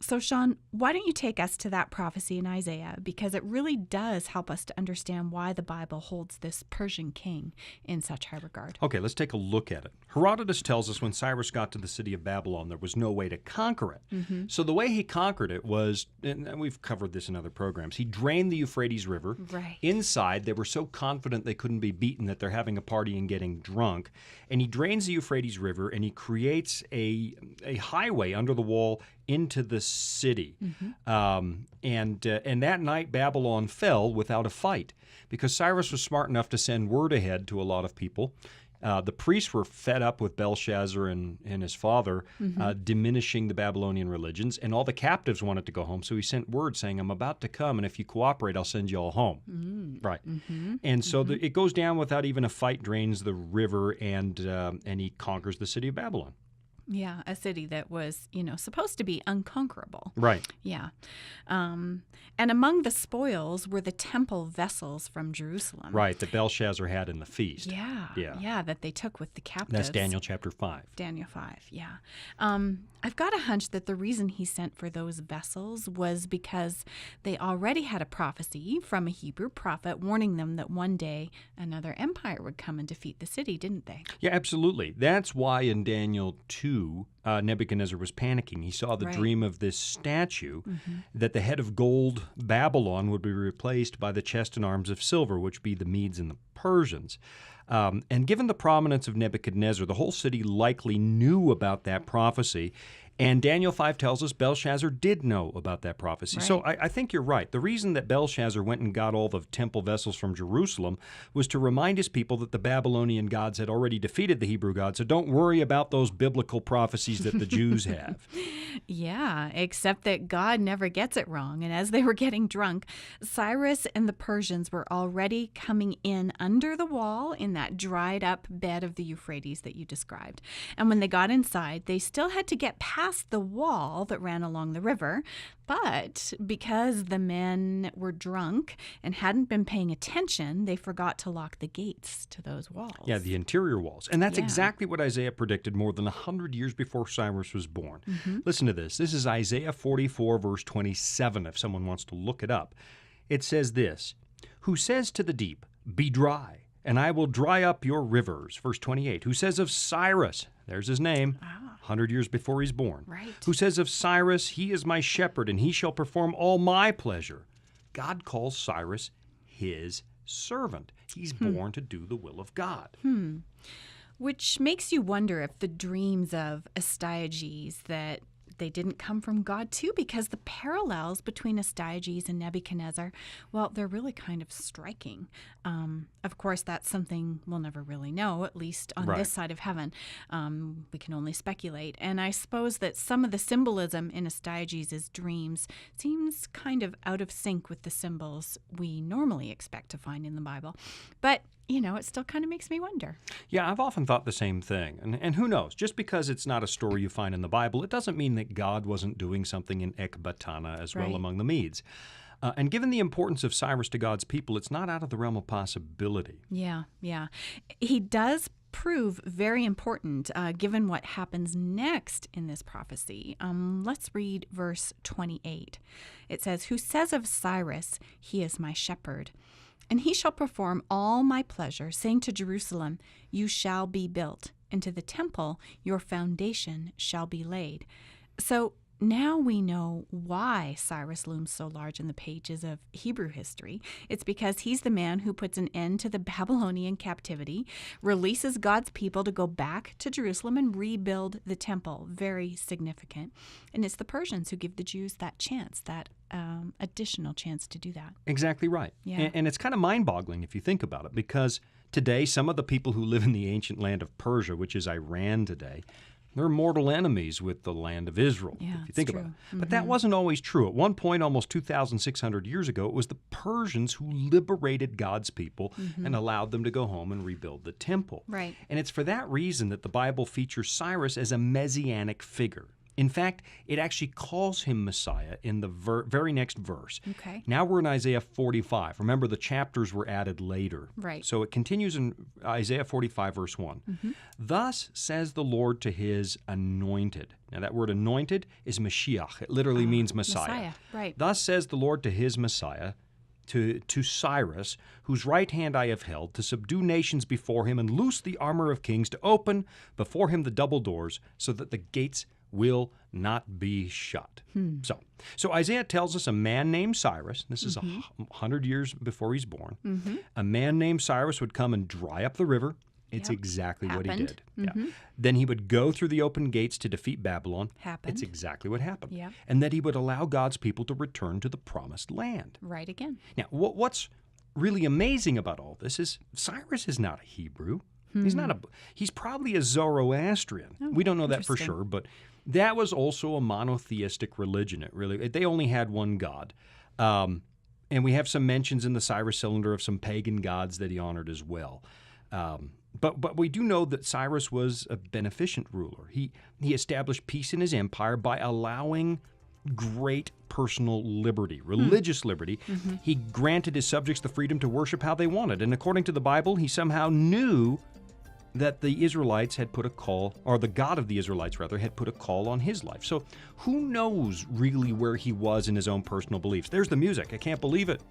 So, Shawn, why don't you take us to that prophecy in Isaiah? Because it really does help us to understand why the Bible holds this Persian king in such high regard. Okay, let's take a look at it. Herodotus tells us when Cyrus got to the city of Babylon, there was no way to conquer it. Mm-hmm. So the way he conquered it was, and we've covered this in other programs, he drained the Euphrates River. Right. Inside, they were so confident they couldn't be beaten that they're having a party and getting drunk. And he drains the Euphrates River, and he creates a highway under the wall into the city. Mm-hmm. And that night, Babylon fell without a fight because Cyrus was smart enough to send word ahead to a lot of people. The priests were fed up with Belshazzar and his father diminishing the Babylonian religions, and all the captives wanted to go home. So he sent word saying, I'm about to come, and if you cooperate, I'll send you all home. Right. And so it goes down without even a fight, drains the river, and he conquers the city of Babylon. Yeah, a city that was, supposed to be unconquerable. Right. Yeah. And among the spoils were the temple vessels from Jerusalem. Right, that Belshazzar had in the feast. Yeah, that they took with the captives. That's Daniel chapter 5. Daniel 5, yeah. I've got a hunch that the reason he sent for those vessels was because they already had a prophecy from a Hebrew prophet warning them that one day another empire would come and defeat the city, didn't they? Yeah, absolutely. That's why in Daniel 2, Nebuchadnezzar was panicking. He saw the Right. dream of this statue that the head of gold Babylon would be replaced by the chest and arms of silver, which be the Medes and the Persians. And given the prominence of Nebuchadnezzar, the whole city likely knew about that prophecy. And Daniel 5 tells us Belshazzar did know about that prophecy. Right. So I think you're right. The reason that Belshazzar went and got all the temple vessels from Jerusalem was to remind his people that the Babylonian gods had already defeated the Hebrew gods. So don't worry about those biblical prophecies that the Jews have. Yeah, except that God never gets it wrong. And as they were getting drunk, Cyrus and the Persians were already coming in under the wall in that dried up bed of the Euphrates that you described. And when they got inside, they still had to get past the wall that ran along the river. But because the men were drunk and hadn't been paying attention, they forgot to lock the gates to those walls. Yeah, the interior walls. And that's Yeah. exactly what Isaiah predicted more than 100 years before Cyrus was born. Listen to this. This is Isaiah 44, verse 27, if someone wants to look it up. It says this, "Who says to the deep, be dry, and I will dry up your rivers. Verse 28, who says of Cyrus, there's his name, 100 years before he's born. Right. Who says of Cyrus, he is my shepherd, and he shall perform all my pleasure. God calls Cyrus his servant. He's born to do the will of God. Which makes you wonder if the dreams of Astyages that they didn't come from God too, because the parallels between Astyages and Nebuchadnezzar, well, they're really kind of striking. Of course, that's something we'll never really know, at least on this side of heaven. We can only speculate. And I suppose that some of the symbolism in Astyages' dreams seems kind of out of sync with the symbols we normally expect to find in the Bible. But it still kind of makes me wonder. Yeah, I've often thought the same thing. And who knows? Just because it's not a story you find in the Bible, it doesn't mean that God wasn't doing something in Ecbatana as well among the Medes. And given the importance of Cyrus to God's people, it's not out of the realm of possibility. Yeah. He does prove very important given what happens next in this prophecy. Let's read verse 28. It says, who says of Cyrus, he is my shepherd. And he shall perform all my pleasure, saying to Jerusalem, you shall be built, and to the temple your foundation shall be laid. So now we know why Cyrus looms so large in the pages of Hebrew history. It's because he's the man who puts an end to the Babylonian captivity, releases God's people to go back to Jerusalem and rebuild the temple. Very significant. And it's the Persians who give the Jews that chance, that additional chance to do that. Exactly right. Yeah. And it's kind of mind-boggling if you think about it, because today some of the people who live in the ancient land of Persia, which is Iran today, they're mortal enemies with the land of Israel, if you think about it. But that wasn't always true. At one point, almost 2,600 years ago, it was the Persians who liberated God's people and allowed them to go home and rebuild the temple. Right. And it's for that reason that the Bible features Cyrus as a messianic figure. In fact, it actually calls him Messiah in the very next verse. Okay. Now we're in Isaiah 45. Remember, the chapters were added later. Right. So it continues in Isaiah 45, verse 1. Thus says the Lord to his anointed. Now that word anointed is Mashiach. It literally means Messiah. Right. Thus says the Lord to his Messiah, to Cyrus, whose right hand I have held, to subdue nations before him and loose the armor of kings, to open before him the double doors, so that the gates will not be shut. So Isaiah tells us a man named Cyrus, this is 100 years before he's born, a man named Cyrus would come and dry up the river. It's exactly what he did. Yeah. Then he would go through the open gates to defeat Babylon. It's exactly what happened. Yep. And that he would allow God's people to return to the promised land. Right again. Now, what's really amazing about all this is Cyrus is not a Hebrew. He's probably a Zoroastrian. We don't know that for sure, but that was also a monotheistic religion. They only had one God. And we have some mentions in the Cyrus cylinder of some pagan gods that he honored as well. But we do know that Cyrus was a beneficent ruler. He established peace in his empire by allowing great personal liberty, religious liberty. He granted his subjects the freedom to worship how they wanted. And according to the Bible, he somehow knew that the Israelites had put a call, or the God of the Israelites, rather, had put a call on his life. So who knows really where he was in his own personal beliefs? There's the music. I can't believe it.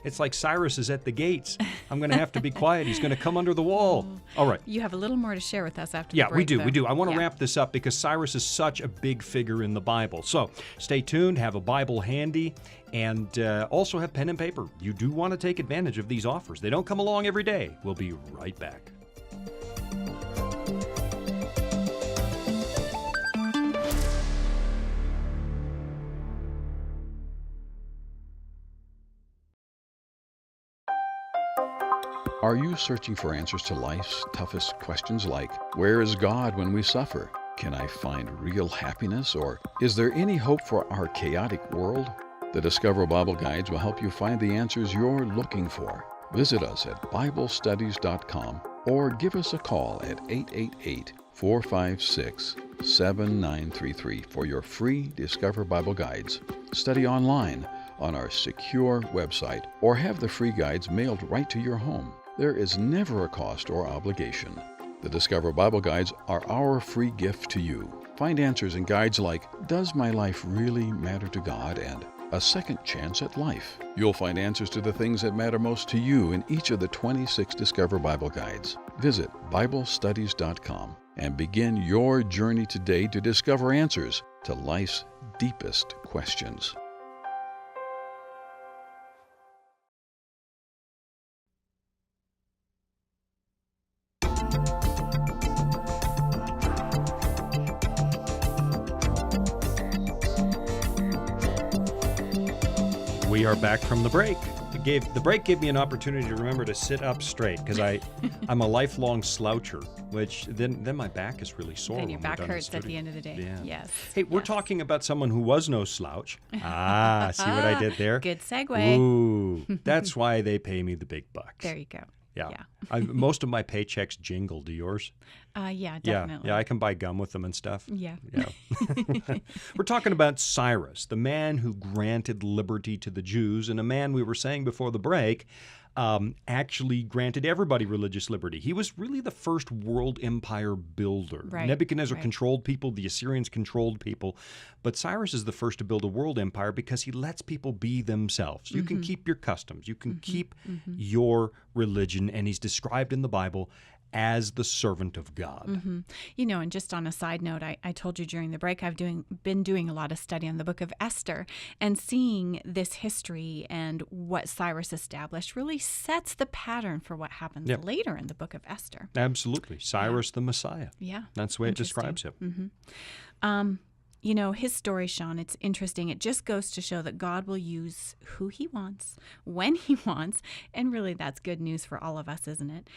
It's like Cyrus is at the gates. I'm going to have to be quiet. He's going to come under the wall. All right. You have a little more to share with us after the break. We do. I want to wrap this up because Cyrus is such a big figure in the Bible. So stay tuned, have a Bible handy, and also have pen and paper. You do want to take advantage of these offers. They don't come along every day. We'll be right back. Are you searching for answers to life's toughest questions like, where is God when we suffer? Can I find real happiness? Or is there any hope for our chaotic world? The Discover Bible Guides will help you find the answers you're looking for. Visit us at BibleStudies.com or give us a call at 888-456-7933 for your free Discover Bible Guides. Study online on our secure website or have the free guides mailed right to your home. There is never a cost or obligation. The Discover Bible Guides are our free gift to you. Find answers in guides like, Does My Life Really Matter to God? And a second chance at life. You'll find answers to the things that matter most to you in each of the 26 Discover Bible Guides. Visit BibleStudies.com and begin your journey today to discover answers to life's deepest questions. We are back from the break. The break gave me an opportunity to remember to sit up straight because I'm a lifelong sloucher, which then my back is really sore. Then your when we're back done in hurts at the studio. end of the day. Yeah. Yes. Hey, we're Yes. talking about someone who was no slouch. See what I did there? Good segue. Ooh, that's why they pay me the big bucks. There you go. Yeah. Most of my paychecks jingle. Do yours? Yeah, definitely. Yeah, I can buy gum with them and stuff. Yeah. We're talking about Cyrus, the man who granted liberty to the Jews, and a man we were saying before the break actually granted everybody religious liberty. He was really the first world empire builder. Right, Nebuchadnezzar right. controlled people, the Assyrians controlled people, but Cyrus is the first to build a world empire because he lets people be themselves. You can keep your customs, you can keep your religion, and he's described in the Bible as the servant of God. You know, and just on a side note, I told you during the break, I've been doing a lot of study on the book of Esther, and seeing this history and what Cyrus established really sets the pattern for what happens later in the book of Esther. Absolutely. Cyrus the Messiah. Yeah. That's the way it Interesting. describes him. You know, his story, Shawn, it's interesting. It just goes to show that God will use who he wants, when he wants, and really that's good news for all of us, isn't it?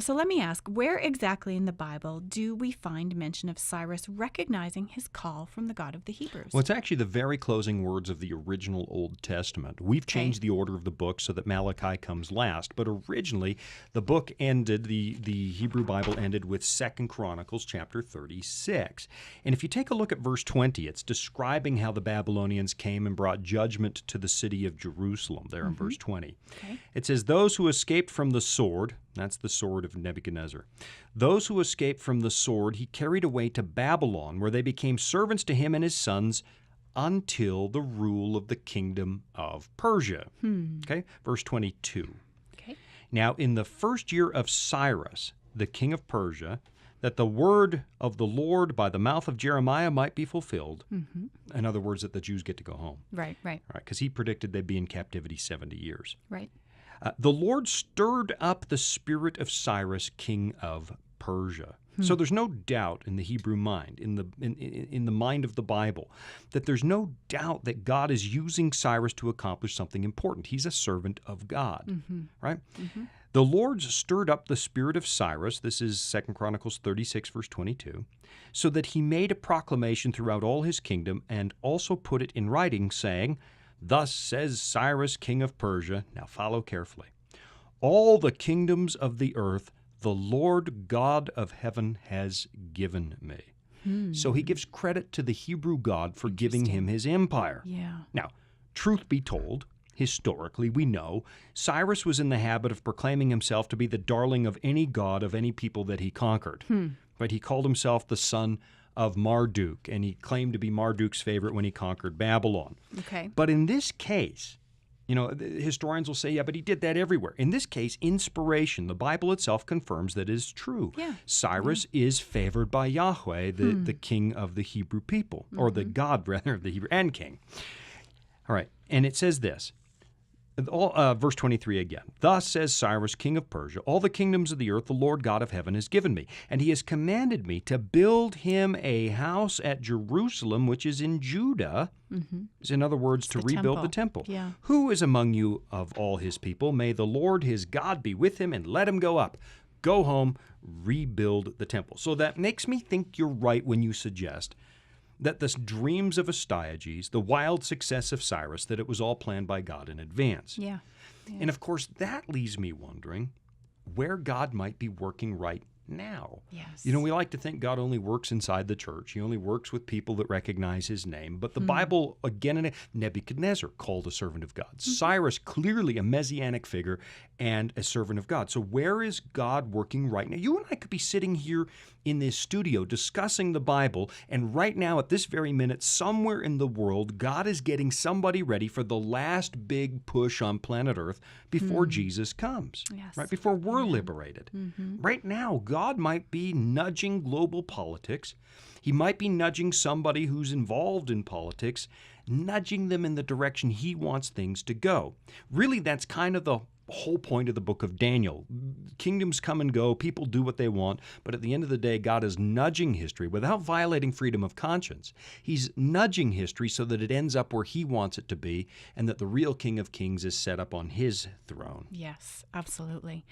So let me ask, where exactly in the Bible do we find mention of Cyrus recognizing his call from the God of the Hebrews? Well, it's actually the very closing words of the original Old Testament. We've changed the order of the book so that Malachi comes last, but originally the book ended, the Hebrew Bible ended with 2 Chronicles chapter 36. And if you take a look at verse 20, it's describing how the Babylonians came and brought judgment to the city of Jerusalem, there in verse 20. Okay. It says, those who escaped from the sword, that's the sword of Nebuchadnezzar, those who escaped from the sword he carried away to Babylon, where they became servants to him and his sons until the rule of the kingdom of Persia. Okay, verse 22. Okay. Now, in the first year of Cyrus, the king of Persia, that the word of the Lord by the mouth of Jeremiah might be fulfilled. In other words, that the Jews get to go home. Right. All right, because he predicted they'd be in captivity 70 years. Right. The Lord stirred up the spirit of Cyrus, king of Persia. So there's no doubt in the Hebrew mind, in the mind of the Bible, that there's no doubt that God is using Cyrus to accomplish something important. He's a servant of God, right? The Lord stirred up the spirit of Cyrus, this is 2 Chronicles 36, verse 22, so that he made a proclamation throughout all his kingdom and also put it in writing, saying, thus says Cyrus, king of Persia, now follow carefully, all the kingdoms of the earth the Lord God of heaven has given me. So he gives credit to the Hebrew God for giving him his empire. Yeah. Now, truth be told, historically, we know Cyrus was in the habit of proclaiming himself to be the darling of any god of any people that he conquered. But he called himself the son of Marduk, and he claimed to be Marduk's favorite when he conquered Babylon. Okay. But in this case, you know, the historians will say, yeah, but he did that everywhere. In this case, inspiration, the Bible itself confirms that is true. Yeah. Cyrus is favored by Yahweh, the king of the Hebrew people, or the God, rather, of the Hebrew, and king. All right, and it says this. Verse 23 again. Thus says Cyrus, king of Persia, all the kingdoms of the earth the Lord God of heaven has given me, and he has commanded me to build him a house at Jerusalem, which is in Judah. In other words, to rebuild the temple. Yeah. Who is among you of all his people? May the Lord his God be with him, and let him go up. Go home, rebuild the temple. So that makes me think you're right when you suggest that the dreams of Astyages, the wild success of Cyrus, that it was all planned by God in advance. Yeah. And of course, that leaves me wondering where God might be working right now. Yes. We like to think God only works inside the church. He only works with people that recognize his name. But the Bible, again and again, Nebuchadnezzar called a servant of God. Cyrus, clearly a Messianic figure and a servant of God. So where is God working right now? You and I could be sitting here in this studio discussing the Bible, and right now at this very minute, somewhere in the world, God is getting somebody ready for the last big push on planet Earth before Jesus comes, Yes. right? Before we're liberated. Right now, God might be nudging global politics. He might be nudging somebody who's involved in politics, nudging them in the direction he wants things to go. Really, that's kind of the whole point of the book of Daniel. Kingdoms come and go, people do what they want, but at the end of the day, God is nudging history without violating freedom of conscience. He's nudging history so that it ends up where he wants it to be, and that the real King of Kings is set up on his throne. Yes, absolutely.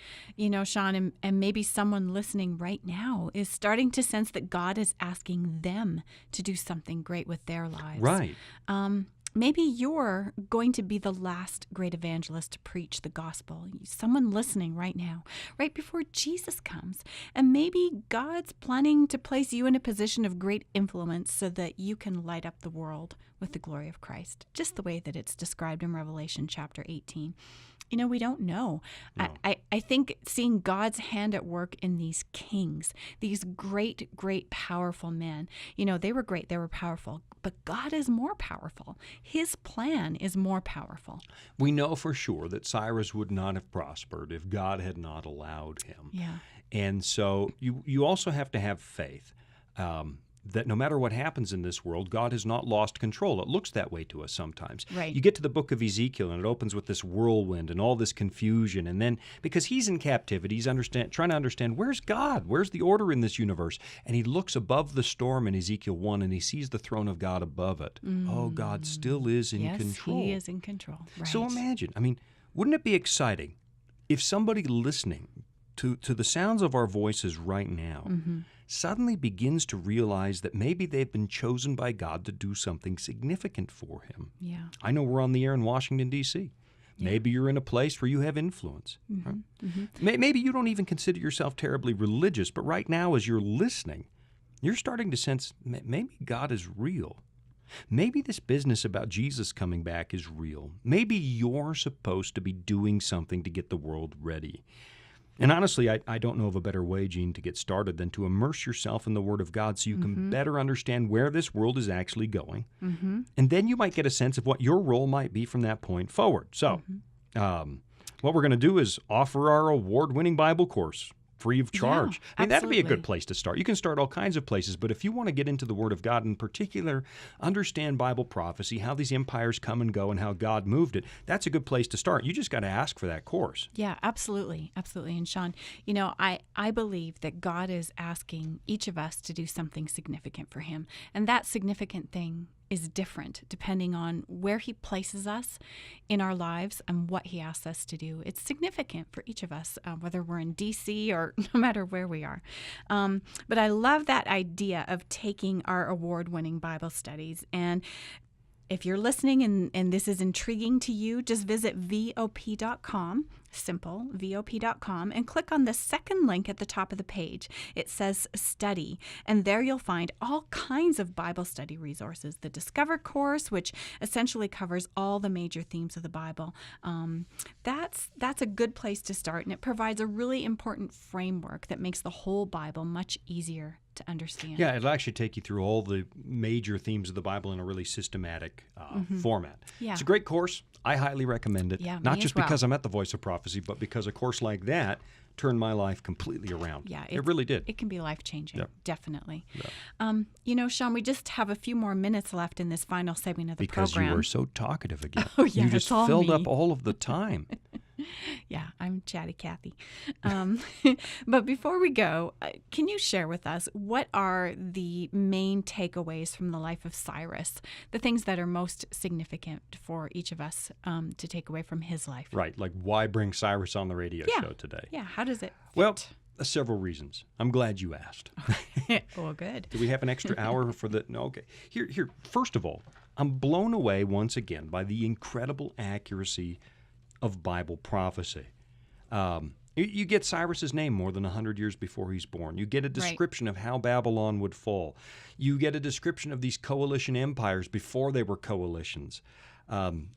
Shawn, and maybe someone listening right now is starting to sense that God is asking them to do something great with their lives. Right. Maybe you're going to be the last great evangelist to preach the gospel. Someone listening right now, right before Jesus comes. And maybe God's planning to place you in a position of great influence so that you can light up the world with the glory of Christ, just the way that it's described in Revelation chapter 18. We don't know. No. I think seeing God's hand at work in these kings, these great, great, powerful men, they were great, they were powerful, but God is more powerful. His plan is more powerful. We know for sure that Cyrus would not have prospered if God had not allowed him. Yeah. And so you also have to have faith. That no matter what happens in this world, God has not lost control. It looks that way to us sometimes. Right. You get to the book of Ezekiel, and it opens with this whirlwind and all this confusion. And then, because he's in captivity, he's trying to understand, where's God? Where's the order in this universe? And he looks above the storm in Ezekiel 1, and he sees the throne of God above it. Oh, God still is in control. Yes, he is in control. Right. So imagine, wouldn't it be exciting if somebody listening to the sounds of our voices right now suddenly begins to realize that maybe they've been chosen by God to do something significant for him? Yeah. I know we're on the air in Washington, D.C. Maybe you're in a place where you have influence. Right? Maybe you don't even consider yourself terribly religious, but right now as you're listening, you're starting to sense maybe God is real. Maybe this business about Jesus coming back is real. Maybe you're supposed to be doing something to get the world ready. And honestly, I don't know of a better way, Gene, to get started than to immerse yourself in the Word of God so you can better understand where this world is actually going. And then you might get a sense of what your role might be from that point forward. So what we're going to do is offer our award-winning Bible course free of charge. Yeah, that'd be a good absolutely. place to start. You can start all kinds of places, but if you want to get into the Word of God, in particular, understand Bible prophecy, how these empires come and go and how God moved it, that's a good place to start. You just got to ask for that course. Yeah, absolutely. Absolutely. And Shawn, I believe that God is asking each of us to do something significant for him. And that significant thing is different depending on where he places us in our lives and what he asks us to do. It's significant for each of us, whether we're in D.C. or no matter where we are. But I love that idea of taking our award-winning Bible studies. And if you're listening and this is intriguing to you, just visit VOP.com, simple, VOP.com, and click on the second link at the top of the page. It says Study, and there you'll find all kinds of Bible study resources. The Discover course, which essentially covers all the major themes of the Bible. That's a good place to start, and it provides a really important framework that makes the whole Bible much easier to understand. Yeah, it'll actually take you through all the major themes of the Bible in a really systematic format. Yeah. It's a great course. I highly recommend it. Yeah, Not me just as well. because I'm at the Voice of Prophecy, but because a course like that turned my life completely around. Yeah, it really did. It can be life-changing, Yeah. definitely. Yeah. Shawn, we just have a few more minutes left in this final segment of the Because program. you were so talkative again. Oh, yeah, you just it's all filled me. up all of the time. Yeah, I'm Chatty Cathy. But before we go, can you share with us what are the main takeaways from the life of Cyrus, the things that are most significant for each of us to take away from his life? Right, like why bring Cyrus on the radio show today? Yeah, how does it fit? Well, several reasons. I'm glad you asked. Well, good. Do we have an extra hour for the? No, okay. Here. First of all, I'm blown away once again by the incredible accuracy of Bible prophecy. You get Cyrus's name more than 100 years before he's born. You get a description of how Babylon would fall. You get a description of these coalition empires before they were coalitions.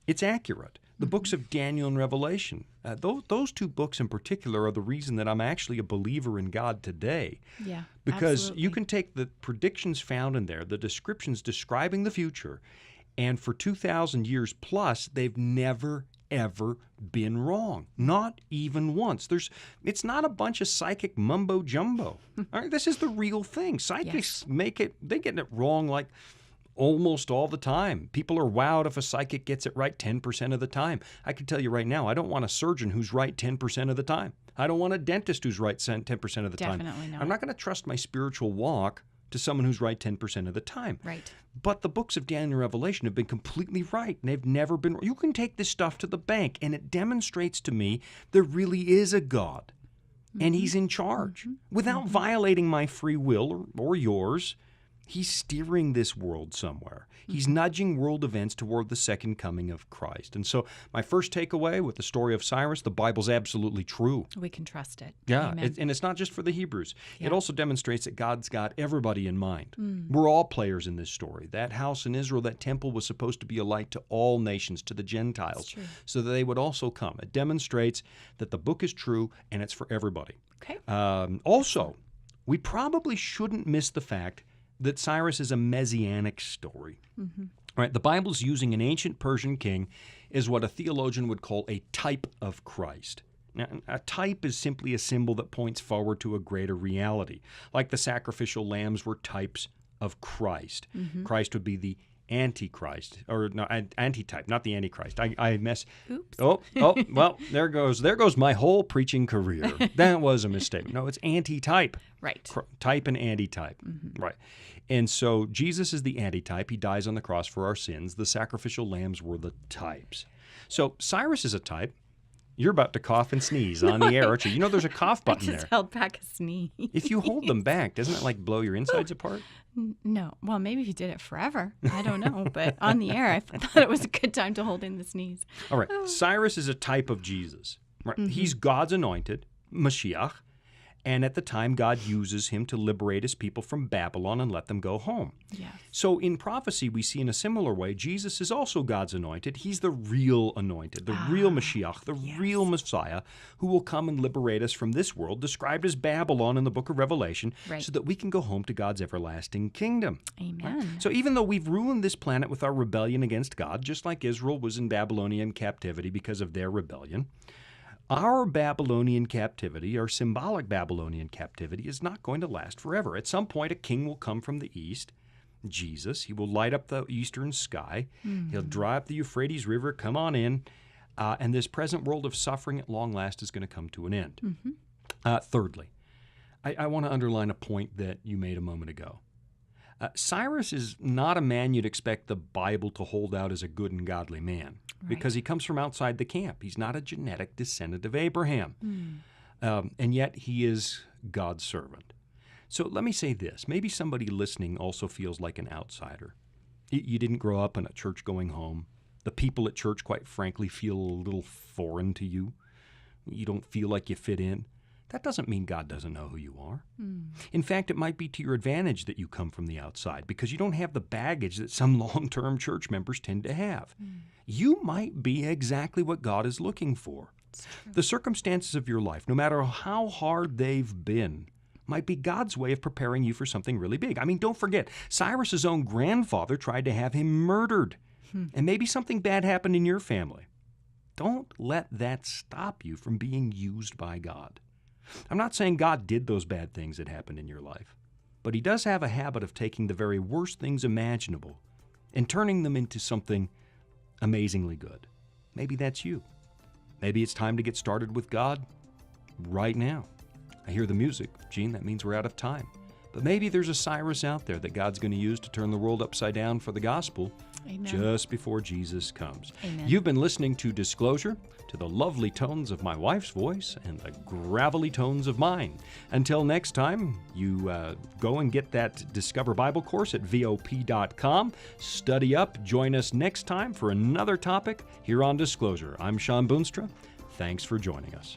It's accurate. The books of Daniel and Revelation, those two books in particular are the reason that I'm actually a believer in God today. Yeah, because absolutely. you can take the predictions found in there, the descriptions describing the future, and for 2,000 years plus, they've never, ever been wrong. Not even once. It's not a bunch of psychic mumbo-jumbo. All right, this is the real thing. Psychics they get it wrong like almost all the time. People are wowed if a psychic gets it right 10% of the time. I can tell you right now, I don't want a surgeon who's right 10% of the time. I don't want a dentist who's right 10% of the time. Definitely not. I'm not going to trust my spiritual walk to someone who's right 10% of the time. Right. But the books of Daniel and Revelation have been completely right, and they've never been. You can take this stuff to the bank, and it demonstrates to me there really is a God, and He's in charge. Without violating my free will or yours, He's steering this world somewhere. He's nudging world events toward the second coming of Christ. And so my first takeaway with the story of Cyrus, the Bible's absolutely true. We can trust it. Yeah, Amen. and it's not just for the Hebrews. Yeah. It also demonstrates that God's got everybody in mind. We're all players in this story. That house in Israel, that temple was supposed to be a light to all nations, to the Gentiles, so that they would also come. It demonstrates that the book is true and it's for everybody. Okay. Also, we probably shouldn't miss the fact that Cyrus is a Messianic story. Right? The Bible's using an ancient Persian king as what a theologian would call a type of Christ. Now, a type is simply a symbol that points forward to a greater reality, like the sacrificial lambs were types of Christ. Christ would be the Antichrist, or no, antitype, not the Antichrist. I mess. Oops. Oh, well, there goes my whole preaching career. That was a mistake. No, it's antitype. Right. Type and antitype. Right. And so Jesus is the antitype. He dies on the cross for our sins. The sacrificial lambs were the types. So Cyrus is a type. You're about to cough and sneeze on the air, aren't you? You know there's a cough button I there. just held back a sneeze. If you hold them back, doesn't it like blow your insides apart? No. Well, maybe if you did it forever. I don't know. But on the air, I thought it was a good time to hold in the sneeze. All right. Cyrus is a type of Jesus. Right? He's God's anointed, Mashiach. And at the time, God uses him to liberate his people from Babylon and let them go home. Yes. So in prophecy, we see in a similar way, Jesus is also God's anointed. He's the real anointed, the real Mashiach, the real Messiah who will come and liberate us from this world, described as Babylon in the book of Revelation, so that we can go home to God's everlasting kingdom. Amen. Right? So even though we've ruined this planet with our rebellion against God, just like Israel was in Babylonian captivity because of their rebellion, our Babylonian captivity, our symbolic Babylonian captivity, is not going to last forever. At some point, a king will come from the east, Jesus. He will light up the eastern sky. He'll dry up the Euphrates River, come on in, and this present world of suffering at long last is going to come to an end. Thirdly, I want to underline a point that you made a moment ago. Cyrus is not a man you'd expect the Bible to hold out as a good and godly man, because he comes from outside the camp. He's not a genetic descendant of Abraham, and yet he is God's servant. So let me say this. Maybe somebody listening also feels like an outsider. You didn't grow up in a church-going home. The people at church, quite frankly, feel a little foreign to you. You don't feel like you fit in. That doesn't mean God doesn't know who you are. In fact, it might be to your advantage that you come from the outside, because you don't have the baggage that some long-term church members tend to have. You might be exactly what God is looking for. The circumstances of your life, no matter how hard they've been, might be God's way of preparing you for something really big. I mean, don't forget, Cyrus's own grandfather tried to have him murdered, and maybe something bad happened in your family. Don't let that stop you from being used by God. I'm not saying God did those bad things that happened in your life, but He does have a habit of taking the very worst things imaginable and turning them into something amazingly good. Maybe that's you. Maybe it's time to get started with God right now. I hear the music. Gene, that means we're out of time. But maybe there's a Cyrus out there that God's going to use to turn the world upside down for the gospel. Amen. Just before Jesus comes. Amen. You've been listening to Disclosure, to the lovely tones of my wife's voice and the gravelly tones of mine. Until next time, you go and get that Discover Bible course at VOP.com. Study up. Join us next time for another topic here on Disclosure. I'm Shawn Boonstra. Thanks for joining us.